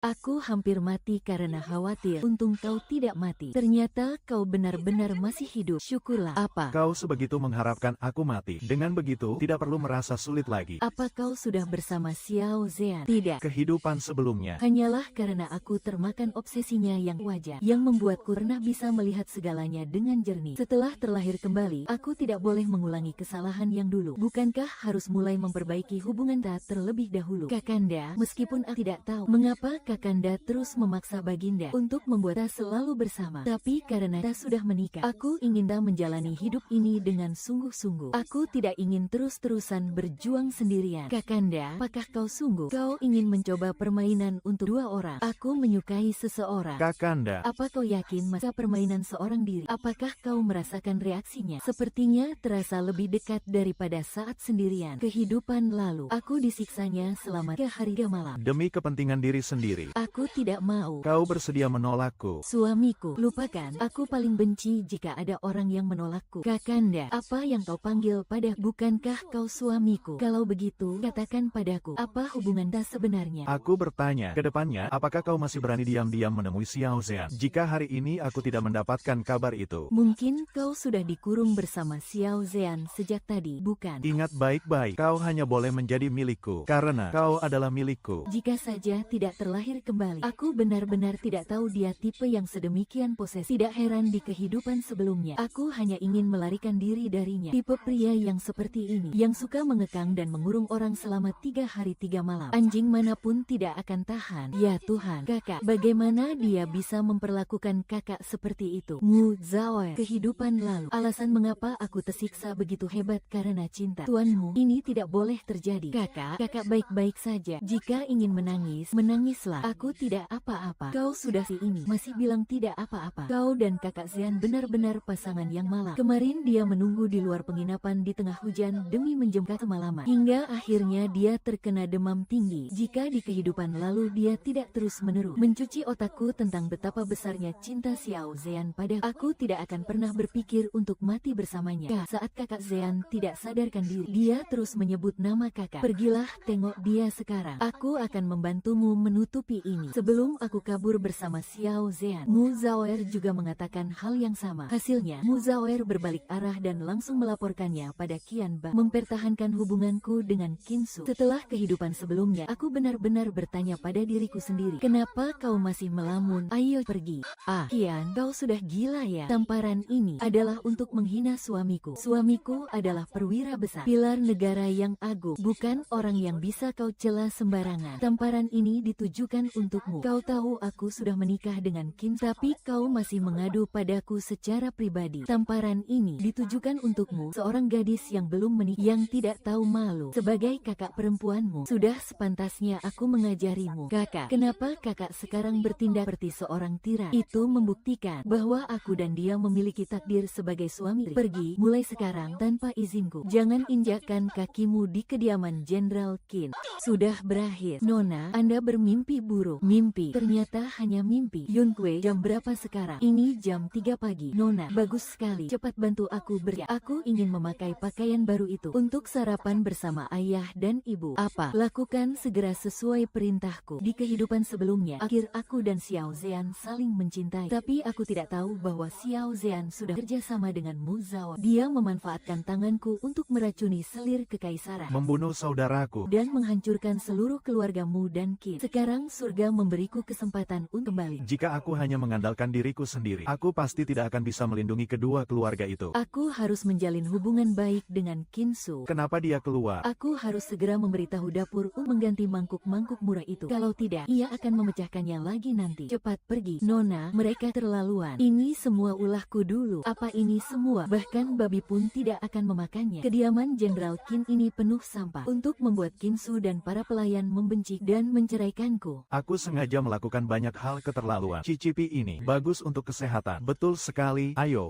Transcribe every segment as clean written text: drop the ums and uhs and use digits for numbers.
Aku hampir mati karena khawatir. Untung kau tidak mati. Ternyata kau benar-benar masih hidup. Syukurlah. Apa? Kau sebegitu mengharapkan aku mati. Dengan begitu, tidak perlu merasa sulit lagi. Apa kau sudah bersama Xiao Zhan? Tidak. Kehidupan sebelumnya. Hanyalah karena aku termakan obsesinya yang wajar, yang membuatku pernah bisa melihat segalanya dengan jernih. Setelah terlahir kembali, aku tidak boleh mengulangi kesalahan yang dulu. Bukankah harus mulai memperbaiki hubungan kita terlebih dahulu? Kakanda, meskipun aku tidak tahu mengapa Kakanda terus memaksa Baginda untuk membuat kita selalu bersama. Tapi karena kita sudah menikah, aku ingin kita menjalani hidup ini dengan sungguh-sungguh. Aku tidak ingin terus-terusan berjuang sendirian. Kakanda, apakah kau sungguh? Kau ingin mencoba permainan untuk dua orang? Aku menyukai seseorang. Kakanda. Apa kau yakin masa permainan seorang diri? Apakah kau merasakan reaksinya? Sepertinya terasa lebih dekat daripada saat sendirian. Kehidupan lalu, aku disiksanya selama 3 hari 3 malam. Demi kepentingan diri sendiri. Aku tidak mau. Kau bersedia menolakku. Suamiku, lupakan. Aku paling benci jika ada orang yang menolakku. Kakanda, apa yang kau panggil pada? Bukankah kau suamiku? Kalau begitu, katakan padaku, apa hubungan kita sebenarnya? Aku bertanya, ke depannya, apakah kau masih berani diam-diam menemui Xiao Zhan? Jika hari ini aku tidak mendapatkan kabar itu. Mungkin kau sudah dikurung bersama Xiao Zhan sejak tadi, bukan? Ingat baik-baik, kau hanya boleh menjadi milikku, karena kau adalah milikku. Jika saja tidak terlahir kembali, aku benar-benar tidak tahu dia tipe yang sedemikian posesif. Tidak heran di kehidupan sebelumnya, aku hanya ingin melarikan diri darinya. Tipe pria yang seperti ini, yang suka mengekang dan mengurung orang selama 3 hari 3 malam. Anjing manapun tidak akan tahan. Ya Tuhan, kakak, bagaimana dia bisa memperlakukan kakak seperti itu? Mu Zhao, kehidupan lalu. Alasan mengapa aku tersiksa begitu hebat karena cinta. Tuanmu, ini tidak boleh terjadi. Kakak baik-baik saja. Jika ingin menangis, menangislah. Aku tidak apa-apa. Kau sudah ini, masih bilang tidak apa-apa. Kau dan kakak Zhan benar-benar pasangan yang malang. Kemarin dia menunggu di luar penginapan di tengah hujan demi menjemput semalaman. Hingga akhirnya dia terkena demam tinggi. Jika di kehidupan lalu dia tidak terus-menerus mencuci otakku tentang betapa besarnya cinta Xiao Zhan pada aku, tidak akan pernah berpikir untuk mati bersamanya. Saat kakak Zhan tidak sadarkan diri, dia terus menyebut nama kakak. Pergilah, tengok dia sekarang. Aku akan membantumu menutupi ini. Sebelum aku kabur bersama Xiao Zhan, Mu Zhao juga mengatakan hal yang sama. Hasilnya, Mu Zhao berbalik arah dan langsung melaporkannya pada Qian Ba. Mempertahankan hubunganku dengan Qin Su. Setelah kehidupan sebelumnya, aku benar-benar bertanya pada diriku sendiri, kenapa kau masih melamun? Ayo pergi. Qian, kau sudah gila ya? Tamparan ini adalah untuk menghina suamiku. Suamiku adalah perwira besar, pilar negara yang agung, bukan orang yang bisa kau cela sembarangan. Tamparan ini ditujukan untukmu. Kau tahu aku sudah menikah dengan Qin, tapi kau masih mengadu padaku secara pribadi. Tamparan ini ditujukan untukmu, seorang gadis yang belum menikah, yang tidak tahu malu. Sebagai kakak perempuanmu, sudah sepantasnya aku mengajarimu. Kakak, kenapa kakak sekarang bertindak seperti seorang tiran? Itu membuktikan bahwa aku dan dia memiliki takdir sebagai suami. Pergi, mulai sekarang, tanpa izinku. Jangan injakkan kakimu di kediaman Jenderal Qin. Sudah berakhir. Nona, Anda bermimpi buruk. Mimpi. Ternyata hanya mimpi. Yunkue, jam berapa sekarang? Ini jam 3 pagi. Nona, bagus sekali. Cepat bantu aku Aku ingin memakai pakaian baru itu untuk sarapan bersama ayah dan ibu. Apa? Lakukan segera sesuai perintahku. Di kehidupan sebelumnya, akhir aku dan Xiao Zhan saling mencintai. Tapi aku tidak tahu bahwa Xiao Zhan sudah kerjasama dengan Mu Zhao. Dia memanfaatkan tanganku untuk meracuni selir kekaisaran, membunuh saudaraku, dan menghancurkan seluruh keluargamu dan Qin. Sekarang surga memberiku kesempatan untuk kembali. Jika aku hanya mengandalkan diriku sendiri, aku pasti tidak akan bisa melindungi kedua keluarga itu. Aku harus menjalin hubungan baik dengan Qin Su. Kenapa dia keluar? Aku harus segera memberitahu dapur untuk mengganti mangkuk-mangkuk murah itu. Kalau tidak, ia akan memecahkannya lagi nanti. Cepat pergi. Nona, mereka terlaluan. Ini semua ulahku dulu. Apa ini semua? Bahkan babi pun tidak akan memakannya. Kediaman Jenderal Qin ini penuh sampah untuk membuat Qin Su dan para pelayan membenci dan menceraikanku. Aku sengaja melakukan banyak hal keterlaluan. Cicipi ini, bagus untuk kesehatan. Betul sekali. Ayo.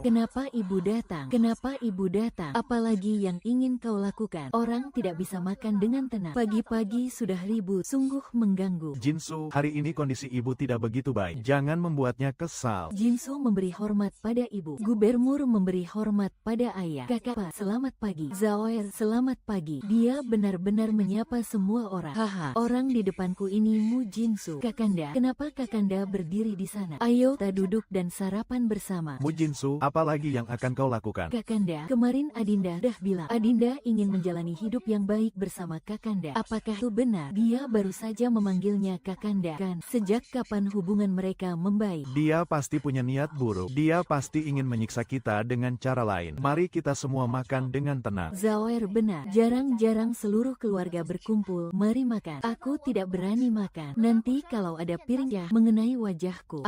Kenapa ibu datang? Kenapa ibu datang? Apalagi yang ingin kau lakukan? Orang tidak bisa makan dengan tenang. Pagi-pagi sudah ribut, sungguh mengganggu. Jinsu, hari ini kondisi ibu tidak begitu baik. Jangan membuatnya kesal. Jinsu memberi hormat pada ibu. Gubernur memberi hormat pada ayah. Kakak, selamat pagi. Zhao, selamat pagi. Dia benar-benar menyapa semua orang. Haha, orang di depanku aku ini Mu Jinsu. Kakanda, kenapa Kakanda berdiri di sana? Ayo kita duduk dan sarapan bersama. Mu Jinsu, apa lagi yang akan kau lakukan? Kakanda, kemarin Adinda dah bilang Adinda ingin menjalani hidup yang baik bersama Kakanda. Apakah itu benar? Dia baru saja memanggilnya Kakanda kan? Sejak kapan hubungan mereka membaik? Dia pasti punya niat buruk. Dia pasti ingin menyiksa kita dengan cara lain. Mari kita semua makan dengan tenang. Zawir benar. Jarang-jarang seluruh keluarga berkumpul. Mari makan. Aku tidak berani makan. Nanti kalau ada piringnya mengenai wajahku.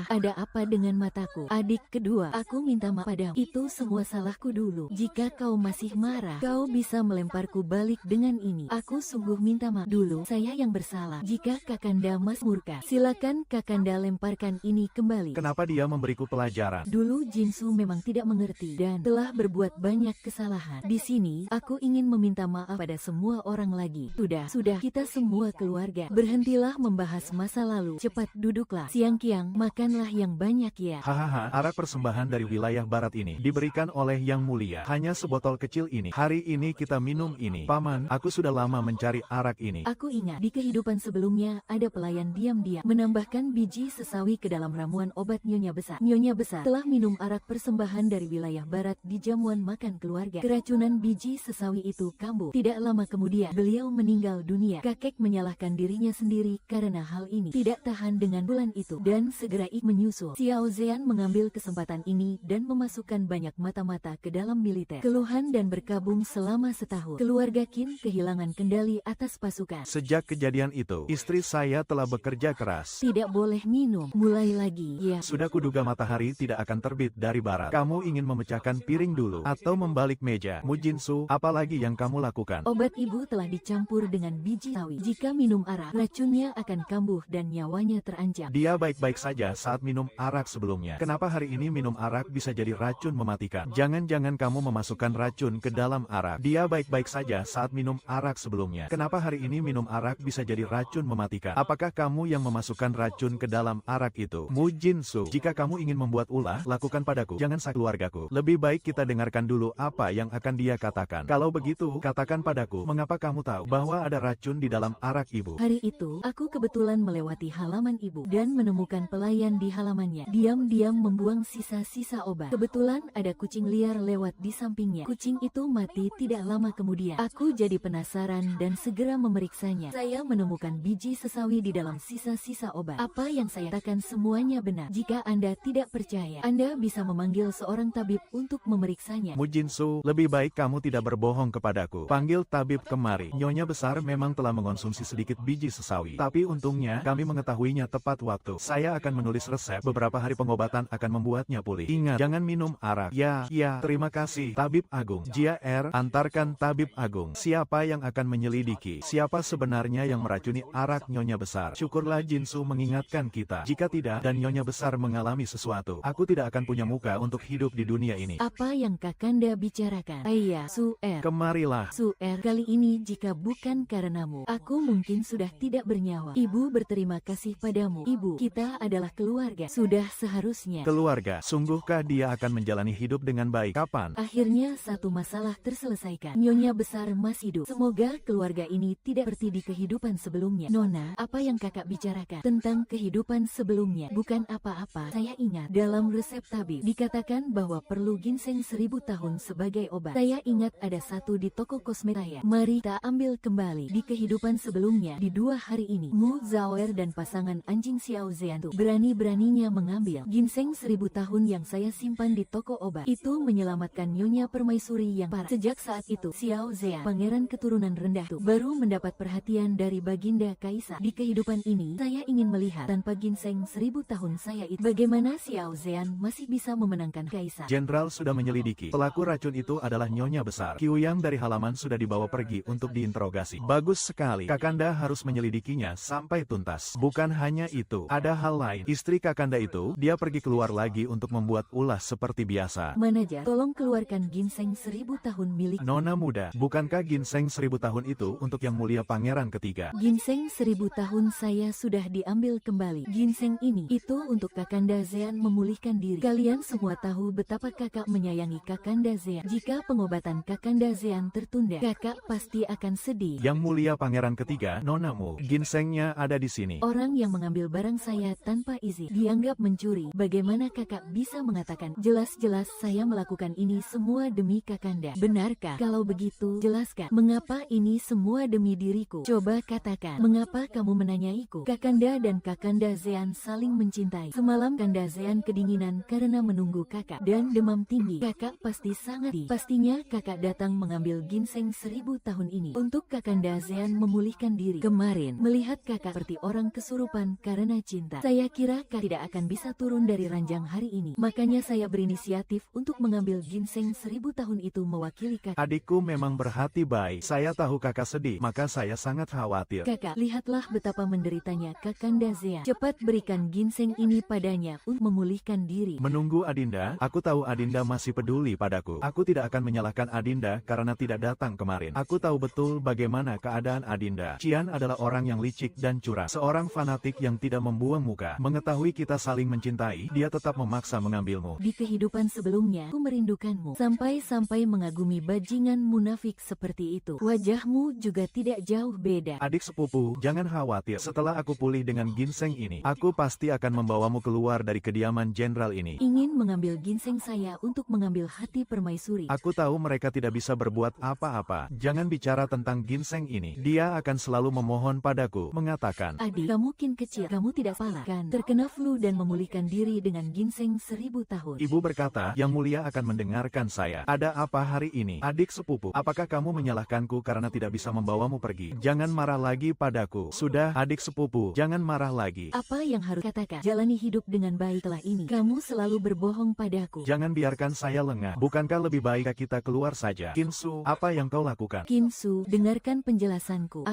Ada apa dengan mataku? Adik kedua, aku minta maaf padamu. Itu semua salahku dulu. Jika kau masih marah, kau bisa melemparku balik dengan ini. Aku sungguh minta maaf dulu. Saya yang bersalah. Jika Kakanda Mas murka, silakan Kakanda lemparkan ini kembali. Kenapa dia memberiku pelajaran? Dulu Jinsu memang tidak mengerti dan telah berbuat banyak kesalahan. Di sini, aku ingin meminta maaf pada semua orang lagi. Sudah, kita semua keluarga. Berhentilah membahas masa lalu. Cepat duduklah. Siang-kiang, makanlah yang banyak ya. Hahaha, arak persembahan dari wilayah barat ini diberikan oleh Yang Mulia. Hanya sebotol kecil ini. Hari ini kita minum ini. Paman, aku sudah lama mencari arak ini. Aku ingat, di kehidupan sebelumnya, ada pelayan diam-diam menambahkan biji sesawi ke dalam ramuan obat Nyonya Besar. Nyonya Besar telah minum arak persembahan dari wilayah barat di jamuan makan keluarga. Keracunan biji sesawi itu kambuh. Tidak lama kemudian, beliau meninggal dunia. Kakek menyalahkan dirinya sendiri karena hal ini. Tidak tahan dengan bulan itu dan segera menyusul. Xiao Zhan mengambil kesempatan ini dan memasukkan banyak mata-mata ke dalam militer. Keluhan dan berkabung selama setahun. Keluarga Qin kehilangan kendali atas pasukan. Sejak kejadian itu, istri saya telah bekerja keras. Tidak boleh minum. Mulai lagi, ya. Sudah kuduga matahari tidak akan terbit dari barat. Kamu ingin memecahkan piring dulu atau membalik meja? Mu Jinsu, apa lagi yang kamu lakukan? Obat ibu telah dicampur dengan biji sawi. Jika minum arak, racunnya akan kambuh dan nyawanya terancam. Dia baik-baik saja saat minum arak sebelumnya. Kenapa hari ini minum arak bisa jadi racun mematikan? Jangan-jangan kamu memasukkan racun ke dalam arak. Dia baik-baik saja saat minum arak sebelumnya. Kenapa hari ini minum arak bisa jadi racun mematikan? Apakah kamu yang memasukkan racun ke dalam arak itu? Mu Jinsu, jika kamu ingin membuat ulah, lakukan padaku. Jangan sak keluargaku. Lebih baik kita dengarkan dulu apa yang akan dia katakan. Kalau begitu, katakan padaku, mengapa kamu tahu bahwa ada racun di dalam arak ibu? Hari itu, aku kebetulan melewati halaman ibu dan menemukan pelayan di halamannya. Diam-diam membuang sisa-sisa obat. Kebetulan ada kucing liar lewat di sampingnya. Kucing itu mati tidak lama kemudian. Aku jadi penasaran dan segera memeriksanya. Saya menemukan biji sesawi di dalam sisa-sisa obat. Apa yang saya katakan semuanya benar. Jika Anda tidak percaya, Anda bisa memanggil seorang tabib untuk memeriksanya. Mu Jinsu, lebih baik kamu tidak berbohong kepadaku. Panggil tabib kemari. Nyonya Besar memang telah mengonsumsi sedikit biji sesawi. Tapi untungnya, kami mengetahuinya tepat waktu. Saya akan menulis resep. Beberapa hari pengobatan akan membuatnya pulih. Ingat, jangan minum arak. Ya, terima kasih. Tabib Agung. Jia antarkan Tabib Agung. Siapa yang akan menyelidiki? Siapa sebenarnya yang meracuni arak Nyonya Besar? Syukurlah Jinsu mengingatkan kita. Jika tidak, dan Nyonya Besar mengalami sesuatu, aku tidak akan punya muka untuk hidup di dunia ini. Apa yang Kakanda bicarakan? Ayah, Su'er. Kemarilah. Su'er, kali ini jika bukan karenamu, aku mungkin sudah tidak bernyawa. Ibu berterima kasih padamu. Ibu, kita adalah keluarga. Sudah seharusnya. Keluarga, sungguhkah dia akan menjalani hidup dengan baik? Kapan? Akhirnya satu masalah terselesaikan. Nyonya Besar masih hidup. Semoga keluarga ini tidak seperti di kehidupan sebelumnya. Nona, apa yang kakak bicarakan tentang kehidupan sebelumnya? Bukan apa-apa. Saya ingat dalam resep tabib dikatakan bahwa perlu ginseng 1000 tahun sebagai obat. Saya ingat ada satu di toko kosmetik. Mari kita ambil kembali. Di kehidupan sebelumnya, di 2 hari ini, Mu Zawir dan pasangan anjing Xiao Zhan berani-beraninya mengambil ginseng 1000 tahun yang saya simpan di toko obat. Itu menyelamatkan Nyonya Permaisuri yang parah. Sejak saat itu, Xiao Zhan, pangeran keturunan rendah itu, baru mendapat perhatian dari Baginda Kaisar. Di kehidupan ini, saya ingin melihat tanpa ginseng 1000 tahun saya itu, bagaimana Xiao Zhan masih bisa memenangkan Kaisar. Jenderal sudah menyelidiki. Pelaku racun itu adalah Nyonya Besar. Qiuyang dari halaman sudah dibawa pergi untuk diinterogasi. Bagus sekali. Kakanda harus menyelidikinya sampai tuntas. Bukan hanya itu, ada hal lain. Istri Kakanda itu, dia pergi keluar lagi untuk membuat ulah seperti biasa. Manajer, tolong keluarkan ginseng 1000 tahun milik Nona muda, bukankah ginseng 1000 tahun itu untuk Yang Mulia Pangeran ketiga? Ginseng 1000 tahun saya sudah diambil kembali. Ginseng ini, itu untuk Kakanda Zhan memulihkan diri. Kalian semua tahu betapa kakak menyayangi Kakanda Zhan. Jika pengobatan Kakanda Zhan tertunda, kakak pasti akan sedih. Yang Mulia Pangeran ketiga, Nona Nonamu, ginsengnya ada di sini. Orang yang mengambil barang saya tanpa izin dianggap mencuri. Bagaimana kakak bisa mengatakan? Jelas-jelas saya melakukan ini semua demi kakanda. Benarkah? Kalau begitu, jelaskan. Mengapa ini semua demi diriku? Coba katakan. Mengapa kamu menanyaiku? Kakanda dan kakanda Zean saling mencintai. Semalam Kanda Zean kedinginan karena menunggu kakak dan demam tinggi. Kakak pasti sangat pastinya kakak datang mengambil ginseng 1000 tahun ini untuk kakanda Zean memulihkan diri. Kemarin melihat kakak seperti orang kesurupan karena cinta. Saya kira kakak tidak akan bisa turun dari ranjang hari ini. Makanya saya berinisiatif untuk mengambil ginseng 1000 tahun itu mewakili kakak. Adikku memang berhati baik. Saya tahu kakak sedih, maka saya sangat khawatir. Kakak, lihatlah betapa menderitanya kakanda Zean. Cepat berikan ginseng ini padanya untuk memulihkan diri. Menunggu Adinda, aku tahu Adinda masih peduli padaku. Aku tidak akan menyalahkan Adinda karena tidak datang kemarin. Aku tahu betul bagaimana keadaan Adinda. Cian adalah orang yang licik dan curang. Seorang fanatik yang tidak membuang muka. Mengetahui kita saling mencintai, dia tetap memaksa mengambilmu. Di kehidupan sebelumnya, aku merindukanmu. Sampai-sampai mengagumi bajingan munafik seperti itu. Wajahmu juga tidak jauh beda. Adik sepupu, jangan khawatir. Setelah aku pulih dengan ginseng ini, aku pasti akan membawamu keluar dari kediaman jenderal ini. Ingin mengambil ginseng saya untuk mengambil hati permaisuri. Aku tahu mereka tidak bisa berbuat apa-apa. Jangan bicara tentang ginseng ini. Dia akan selalu memohon padaku, mengatakan, Adik, kamu kin kecil, kamu tidak salah kan? Terkena flu dan memulihkan diri dengan ginseng 1000 tahun. Ibu berkata, Yang Mulia akan mendengarkan saya. Ada apa hari ini? Adik sepupu, apakah kamu menyalahkanku karena tidak bisa membawamu pergi? Jangan marah lagi padaku. Sudah, adik sepupu, jangan marah lagi. Apa yang harus katakan? Jalani hidup dengan baik telah ini. Kamu selalu berbohong padaku. Jangan biarkan saya lengah. Bukankah lebih baik kita keluar saja? Kinsu, apa yang kau lakukan? Kinsu, dengarkan penjelasanku.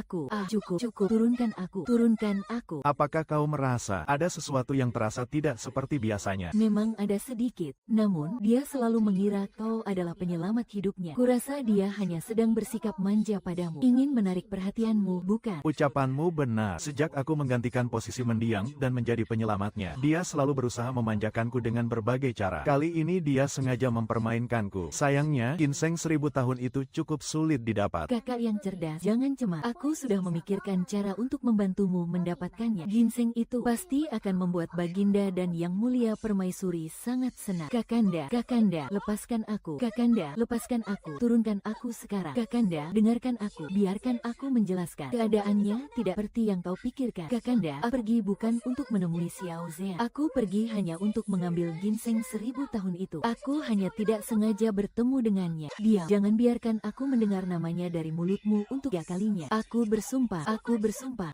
Cukup, turunkan aku. Apakah kau merasa ada sesuatu yang terasa tidak seperti biasanya? Memang ada sedikit, namun dia selalu mengira kau adalah penyelamat hidupnya. Kurasa dia hanya sedang bersikap manja padamu, ingin menarik perhatianmu, bukan? Ucapanmu benar. Sejak aku menggantikan posisi mendiang dan menjadi penyelamatnya, dia selalu berusaha memanjakanku dengan berbagai cara. Kali ini dia sengaja mempermainkanku. Sayangnya, ginseng 1000 tahun itu cukup sulit didapat. Kakak yang cerdas, jangan cemas. Aku sudah memikirkan cara untuk membantumu mendapatkannya. Ginseng itu pasti akan membuat Baginda dan Yang Mulia Permaisuri sangat senang. Kakanda, lepaskan aku. Kakanda, lepaskan aku. Turunkan aku sekarang. Kakanda, dengarkan aku. Biarkan aku menjelaskan. Keadaannya tidak seperti yang kau pikirkan. Kakanda, aku pergi bukan untuk menemui Xiao Zean. Aku pergi hanya untuk mengambil ginseng 1000 tahun itu. Aku hanya tidak sengaja bertemu dengannya. Diam, jangan biarkan aku mendengar namanya dari mulutmu untuk tiga kalinya. Aku bersumpah,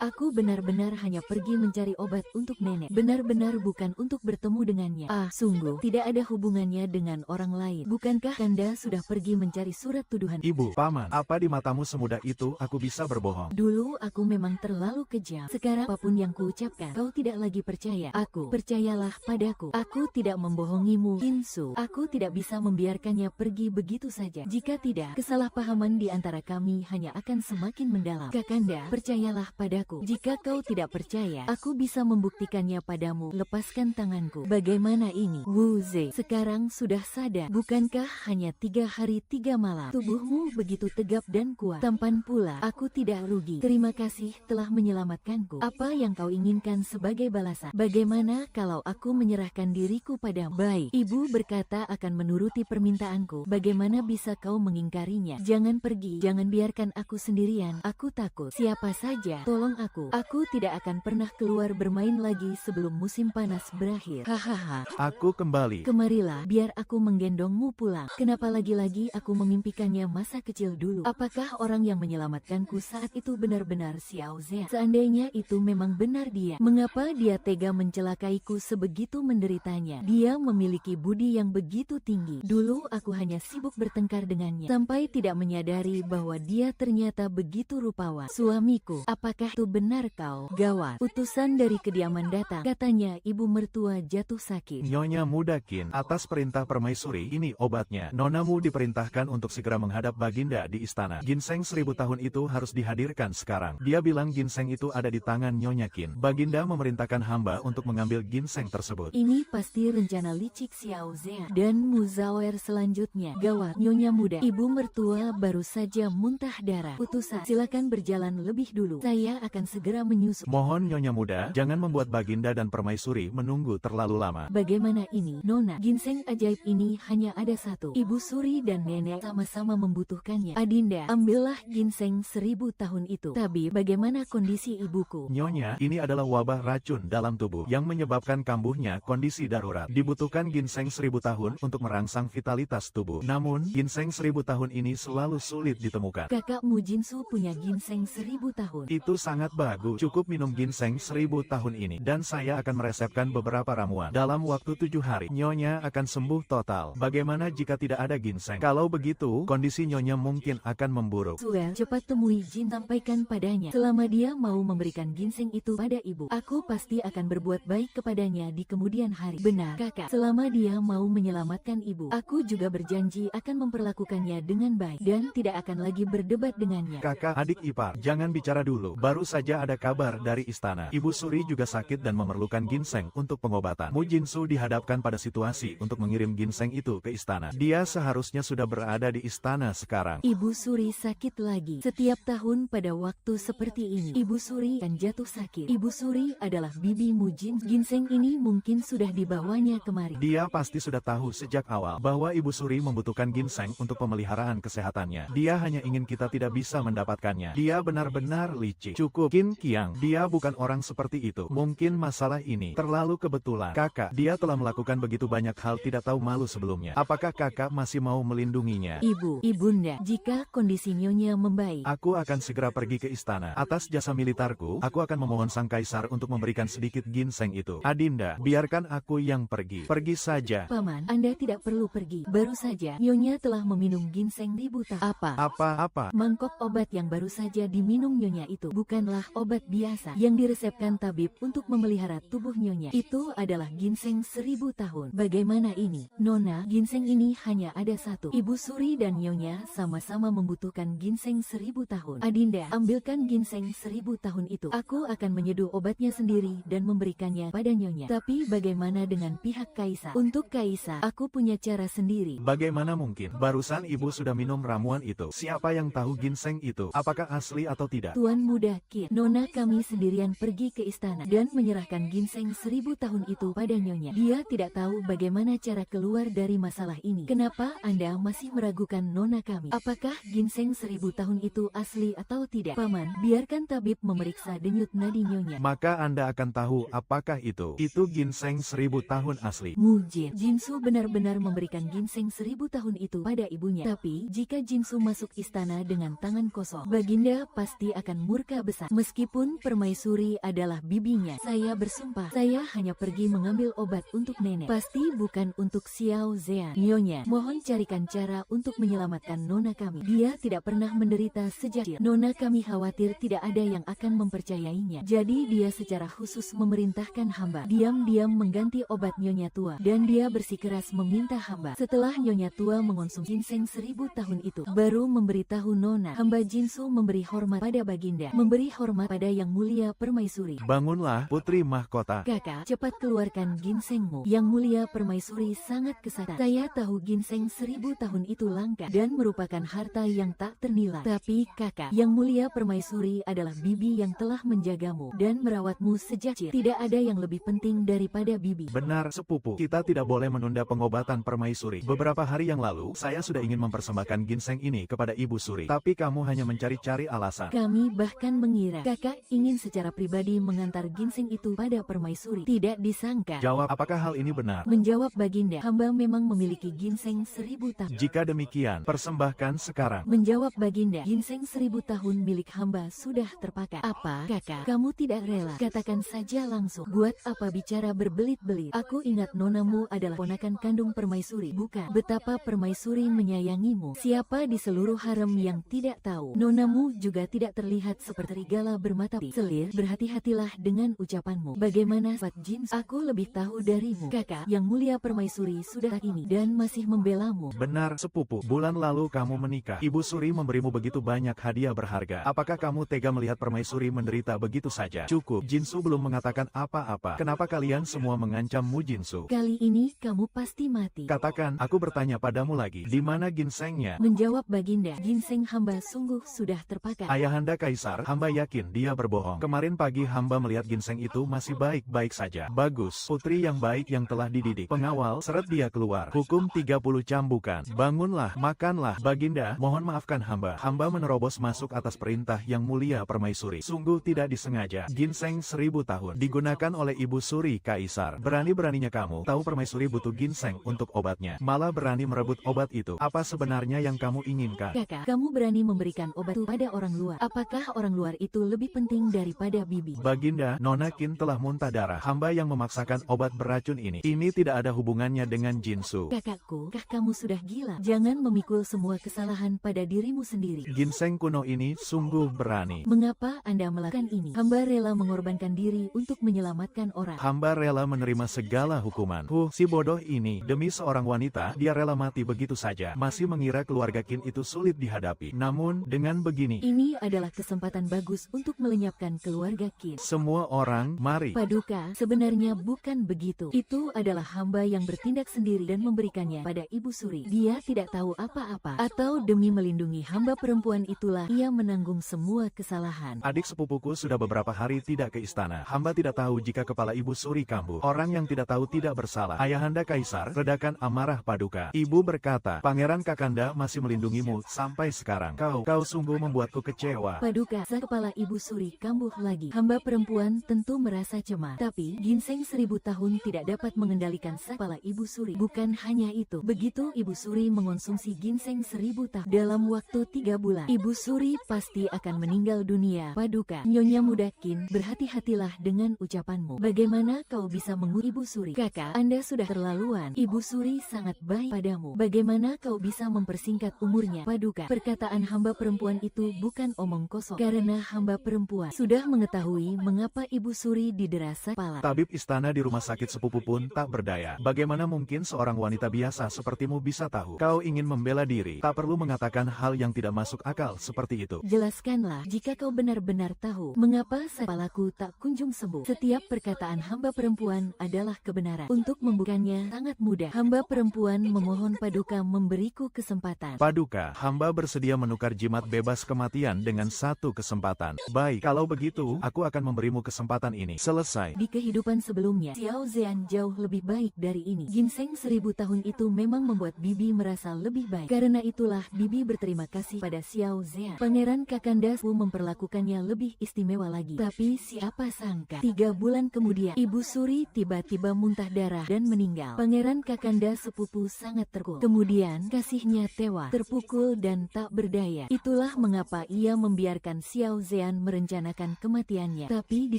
aku benar-benar hanya pergi mencari obat untuk nenek. Benar-benar bukan untuk bertemu dengannya. Sungguh, tidak ada hubungannya dengan orang lain. Bukankah Kanda sudah pergi mencari surat tuduhan? Ibu, paman, apa di matamu semudah itu aku bisa berbohong? Dulu aku memang terlalu kejam. Sekarang apapun yang kuucapkan, kau tidak lagi percaya. Percayalah padaku. Aku tidak membohongimu, Kinsu. Aku tidak bisa membiarkannya pergi begitu saja. Jika tidak, kesalahpahaman di antara kami hanya akan semakin mendalam. Kakanda, percayalah padaku. Jika kau tidak percaya, aku bisa membuktikannya padamu. Lepaskan tanganku. Bagaimana ini? Wu Ze, sekarang sudah sadar. Bukankah hanya 3 hari 3 malam? Tubuhmu begitu tegap dan kuat. Tampan pula, aku tidak rugi. Terima kasih telah menyelamatkanku. Apa yang kau inginkan sebagai balasan? Bagaimana kalau aku menyerahkan diriku padamu? Baik, ibu berkata akan menuruti permintaanku. Bagaimana bisa kau mengingkarinya? Jangan pergi, jangan biarkan aku sendirian. Aku takut. Siapa saja, tolong aku. Aku tidak akan pernah keluar bermain lagi sebelum musim panas berakhir. Hahaha. Aku kembali. Kemarilah, biar aku menggendongmu pulang. Kenapa lagi-lagi aku memimpikannya masa kecil dulu? Apakah orang yang menyelamatkanku saat itu benar-benar Xiao Zean? Seandainya itu memang benar dia, mengapa dia tega mencelakaiku sebegitu menderitanya? Dia memiliki budi yang begitu tinggi. Dulu aku hanya sibuk bertengkar dengannya, sampai tidak menyadari bahwa dia ternyata begitu rupawan. Suamiku, apakah itu benar kau? Gawat, utusan dari kediaman datang. Katanya ibu mertua jatuh sakit. Nyonya Muda Kin, atas perintah permaisuri, ini obatnya. Nonamu diperintahkan untuk segera menghadap Baginda di istana. Ginseng 1000 tahun itu harus dihadirkan sekarang. Dia bilang ginseng itu ada di tangan Nyonya Kin. Baginda memerintahkan hamba untuk mengambil ginseng tersebut. Ini pasti rencana licik Xiao Zean dan Muzawer selanjutnya. Gawat, Nyonya Muda, ibu mertua baru saja muntah darah. Utusan, silakan berjalan lebih dulu. Saya akan segera menyusul. Mohon Nyonya muda, jangan membuat Baginda dan Permaisuri menunggu terlalu lama. Bagaimana ini, Nona? Ginseng ajaib ini hanya ada satu. Ibu Suri dan nenek sama-sama membutuhkannya. Adinda, ambillah ginseng 1000 tahun itu. Tapi bagaimana kondisi ibuku? Nyonya, ini adalah wabah racun dalam tubuh yang menyebabkan kambuhnya kondisi darurat. Dibutuhkan ginseng 1000 tahun untuk merangsang vitalitas tubuh. Namun, ginseng 1000 tahun ini selalu sulit ditemukan. Kakakmu Jinsu punya ginseng 1000 tahun. Itu sangat bagus. Cukup minum ginseng 1000 tahun ini. Dan saya akan meresepkan beberapa ramuan. Dalam waktu 7 hari, Nyonya akan sembuh total. Bagaimana jika tidak ada ginseng? Kalau begitu, kondisi Nyonya mungkin akan memburuk. Suel, cepat temui Jin, sampaikan padanya. Selama dia mau memberikan ginseng itu pada ibu, aku pasti akan berbuat baik kepadanya di kemudian hari. Benar, kakak. Selama dia mau menyelamatkan ibu, aku juga berjanji akan memperlakukannya dengan baik dan tidak akan lagi berdebat dengannya. Kakak adik ipar, jangan bicara dulu. Baru saja ada kabar dari istana. Ibu Suri juga sakit dan memerlukan ginseng untuk pengobatan. Mu Jinsu dihadapkan pada situasi untuk mengirim ginseng itu ke istana. Dia seharusnya sudah berada di istana sekarang. Ibu Suri sakit lagi. Setiap tahun pada waktu seperti ini, Ibu Suri akan jatuh sakit. Ibu Suri adalah bibi Mujin. Ginseng ini mungkin sudah dibawanya kemari. Dia pasti sudah tahu sejak awal bahwa Ibu Suri membutuhkan ginseng untuk pemeliharaan kesehatannya. Dia hanya ingin kita tidak bisa mendapatkannya. Dia benar-benar licik. Cukup, Qin Qiang. Dia bukan orang seperti itu. Mungkin masalah ini terlalu kebetulan. Kakak, dia telah melakukan begitu banyak hal tidak tahu malu sebelumnya. Apakah kakak masih mau melindunginya? Ibunda, jika kondisi Nyonya membaik, Aku akan segera pergi ke istana. Atas jasa militerku, aku akan memohon sang kaisar untuk memberikan sedikit ginseng itu. Adinda, biarkan aku yang pergi. Pergi saja. Paman, Anda tidak perlu pergi. Baru saja Nyonya telah meminum ginseng 1000 tahun. Apa? Mangkok obat yang baru saja diminum Nyonya itu bukanlah obat biasa yang diresepkan tabib untuk memelihara tubuh Nyonya. Itu adalah ginseng 1000 tahun. Bagaimana ini, Nona? Ginseng ini hanya ada satu. Ibu Suri dan Nyonya sama-sama membutuhkan ginseng 1000 tahun. Adinda, ambilkan ginseng 1000 tahun itu. Aku akan menyeduh obatnya sendiri dan memberikannya pada Nyonya. Tapi bagaimana dengan pihak Kaisar? Untuk Kaisar, aku punya cara sendiri. Bagaimana mungkin? Barusan ibu sudah minum ramuan itu. Siapa yang tahu ginseng itu? Apakah asli atau tidak? Tuan muda Qin, Nona kami sendirian pergi ke istana dan menyerahkan ginseng 1000 tahun itu pada Nyonya. Dia tidak tahu bagaimana cara keluar dari masalah ini. Kenapa Anda masih meragukan Nona kami? Apakah ginseng 1000 tahun itu asli atau tidak? Paman, biarkan tabib memeriksa denyut nadi Nyonya. Maka Anda akan tahu apakah itu. Itu ginseng 1000 tahun asli. Mujin, Jinsu benar-benar memberikan ginseng 1000 tahun itu pada ibunya. Tapi, jika Jinsu masuk istana dengan tangan kosong, Baginda pasti akan murka besar. Meskipun Permaisuri adalah bibinya, saya bersumpah, saya hanya pergi mengambil obat untuk nenek. Pasti bukan untuk Xiao Zean. Nyonya, mohon carikan cara untuk menyelamatkan Nona kami. Dia tidak pernah menderita sejak kecil. Nona kami khawatir tidak ada yang akan mempercayainya. Jadi dia secara khusus memerintahkan hamba diam-diam mengganti obat Nyonya tua. Dan dia bersikeras meminta hamba. Setelah Nyonya tua mengonsumsi ginseng 1000 tahun itu, baru memberitahu Nona. Hamba Jinsu memberi hormat pada Baginda. Memberi hormat pada Yang Mulia Permaisuri. Bangunlah, Putri Mahkota. Kakak, cepat keluarkan ginsengmu. Yang Mulia Permaisuri sangat kesatria. Saya tahu ginseng 1000 tahun itu langka dan merupakan harta yang tak ternilai. Tapi kakak, Yang Mulia Permaisuri adalah bibi yang telah menjagamu dan merawatmu sejak kecil. Tidak ada yang lebih penting daripada bibi. Benar, sepupu. Kita tidak boleh menunda pengobatan Permaisuri. Beberapa hari yang lalu, saya sudah ingin mempersembahkan ginseng ini kepada Ibu Suri. Tapi kamu hanya mencari-cari alasan. Kami bahkan mengira kakak ingin secara pribadi mengantar ginseng itu pada Permaisuri. Tidak disangka. Jawab, apakah hal ini benar? Menjawab Baginda, hamba memang memiliki ginseng 1000 tahun. Jika demikian, persembahkan sekarang. Menjawab Baginda, ginseng 1000 tahun milik hamba sudah terpakai. Apa, kakak? Kamu tidak rela? Katakan saja langsung. Buat apa bicara berbelit-belit? Aku ingat nonamu adalah ponakan kandung Permaisuri, bukan? Betapa Permaisuri menyayangimu. Siapa di seluruh harem yang tidak tahu? Nonamu juga tidak terlihat seperti serigala bermata selir. Berhati-hatilah dengan ucapanmu. Bagaimana sifat jin? Aku lebih tahu darimu. Kakak, Yang Mulia Permaisuri sudah tak ini dan masih membelamu. Benar, sepupu. Bulan lalu kamu menikah. Ibu Suri memberimu begitu banyak hadiah berharga. Apakah kamu tega melihat Permaisuri menderita begitu saja? Cukup, Jinsu belum mengatakan apa-apa. Kenapa kalian semua mengancam Mu Jinsu? Kali ini kamu pasti mati. Katakan, aku bertanya padamu lagi. Di mana ginsengnya? Menjawab Baginda, ginseng hamba sungguh sudah terpakai. Ayahanda Kaisar, hamba yakin dia berbohong. Kemarin pagi hamba melihat ginseng itu masih baik-baik saja. Bagus, putri yang baik yang telah dididik. Pengawal, seret dia keluar. Hukum 30 cambukan. Bangunlah, makanlah. Baginda, mohon maafkan hamba. Hamba menerobos masuk atas perintah yang mulia Permaisuri. Sungguh tidak disengaja. Ginseng 1000 tahun digunakan oleh Ibu Suri Kaisar. Berani-beraninya kamu tahu Permaisuri butuh ginseng untuk obatnya. Malah berani merebut obat itu. Apa sebenarnya yang kamu inginkan? Kakak, kamu berani memberikan obat itu pada orang luar. Apakah orang luar itu lebih penting daripada bibi? Baginda, Nona Qin telah muntah darah. Hamba yang memaksakan obat beracun ini. Ini tidak ada hubungannya dengan Jinsu. Kakakku, kamu sudah gila. Jangan memikul semua kesalahan pada dirimu sendiri. Ginseng kuno ini sungguh berani. Mengapa Anda melakukan ini? Hamba rela mengorbankan diri untuk menyelamatkan orang. Hamba rela menerima segala hukuman. Si bodoh ini, demi seorang wanita, dia rela mati begitu saja. Masih mengira keluarga Qin itu sulit dihadapi. Namun, dengan begini, ini adalah kesempatan bagus untuk melenyapkan keluarga Qin. Semua orang, mari. Paduka, sebenarnya bukan begitu. Itu adalah hamba yang bertindak sendiri dan memberikannya pada Ibu Suri. Dia tidak tahu apa-apa. Atau demi melindungi hamba perempuan itulah ia menanggung semua kesalahan. Adik sepupuku sudah beberapa hari tidak ke istana. Hamba tidak tahu jika kepala Ibu Suri kambuh. Orang yang tidak tahu tidak bersalah. Ayahanda Kaisar, redakan amarah Paduka. Ibu berkata, Pangeran Kakanda masih melindungimu sampai sekarang. Kau sungguh membuatku kecewa. Paduka, saat kepala Ibu Suri kambuh lagi. Hamba perempuan tentu merasa cemas. Tapi, ginseng 1000 tahun tidak dapat mengendalikan sang kepala Ibu Suri. Bukan hanya itu. Begitu Ibu Suri mengonsumsi ginseng 1000 tahun dalam waktu 3 bulan, Ibu Suri pasti akan meninggal dunia. Paduka, Nyonya Muda Qin, berhati-hatilah dengan ucapanmu. Bagaimana kau bisa mengurus Ibu Suri? Kakak, Anda sudah terlaluan. Ibu Suri sangat baik padamu. Bagaimana kau bisa mempersingkat umurnya? Paduka, perkataan hamba perempuan itu bukan omong kosong. Karena hamba perempuan sudah mengetahui mengapa Ibu Suri didera sakit kepala. Tabib istana di rumah sakit sepupu pun tak berdaya. Bagaimana mungkin seorang wanita biasa sepertimu bisa tahu? Kau ingin membela diri, tak perlu mengatakan hal yang tidak masuk akal seperti itu. Jelaskanlah jika kau benar-benar tahu mengapa kepalaku tak kunjung sembuh. Setiap perkataan hamba perempuan adalah kebenaran. Untuk membukanya sangat mudah. Hamba perempuan memohon Paduka memberiku kesempatan. Paduka, hamba bersedia menukar jimat bebas kematian dengan satu kesempatan. Baik, kalau begitu, aku akan memberimu kesempatan ini. Selesai. Di kehidupan sebelumnya, Xiao Zhan jauh lebih baik dari ini. Ginseng 1000 tahun itu memang membuat Bibi merasa lebih baik. Karena itulah Bibi berterima kasih pada Xiao Zhan. Pangeran Kakanda memperlakukannya lebih istimewa lagi. Tapi siapa sangka, 3 bulan kemudian, Ibu Suri tiba-tiba muntah darah dan meninggal. Pangeran Kakanda sepupu sangat terpukul. Kemudian, kasihnya tewas, terpukul dan tak berdaya. Itulah mengapa ia membiarkan Xiao Zhan merencanakan kematiannya. Tapi di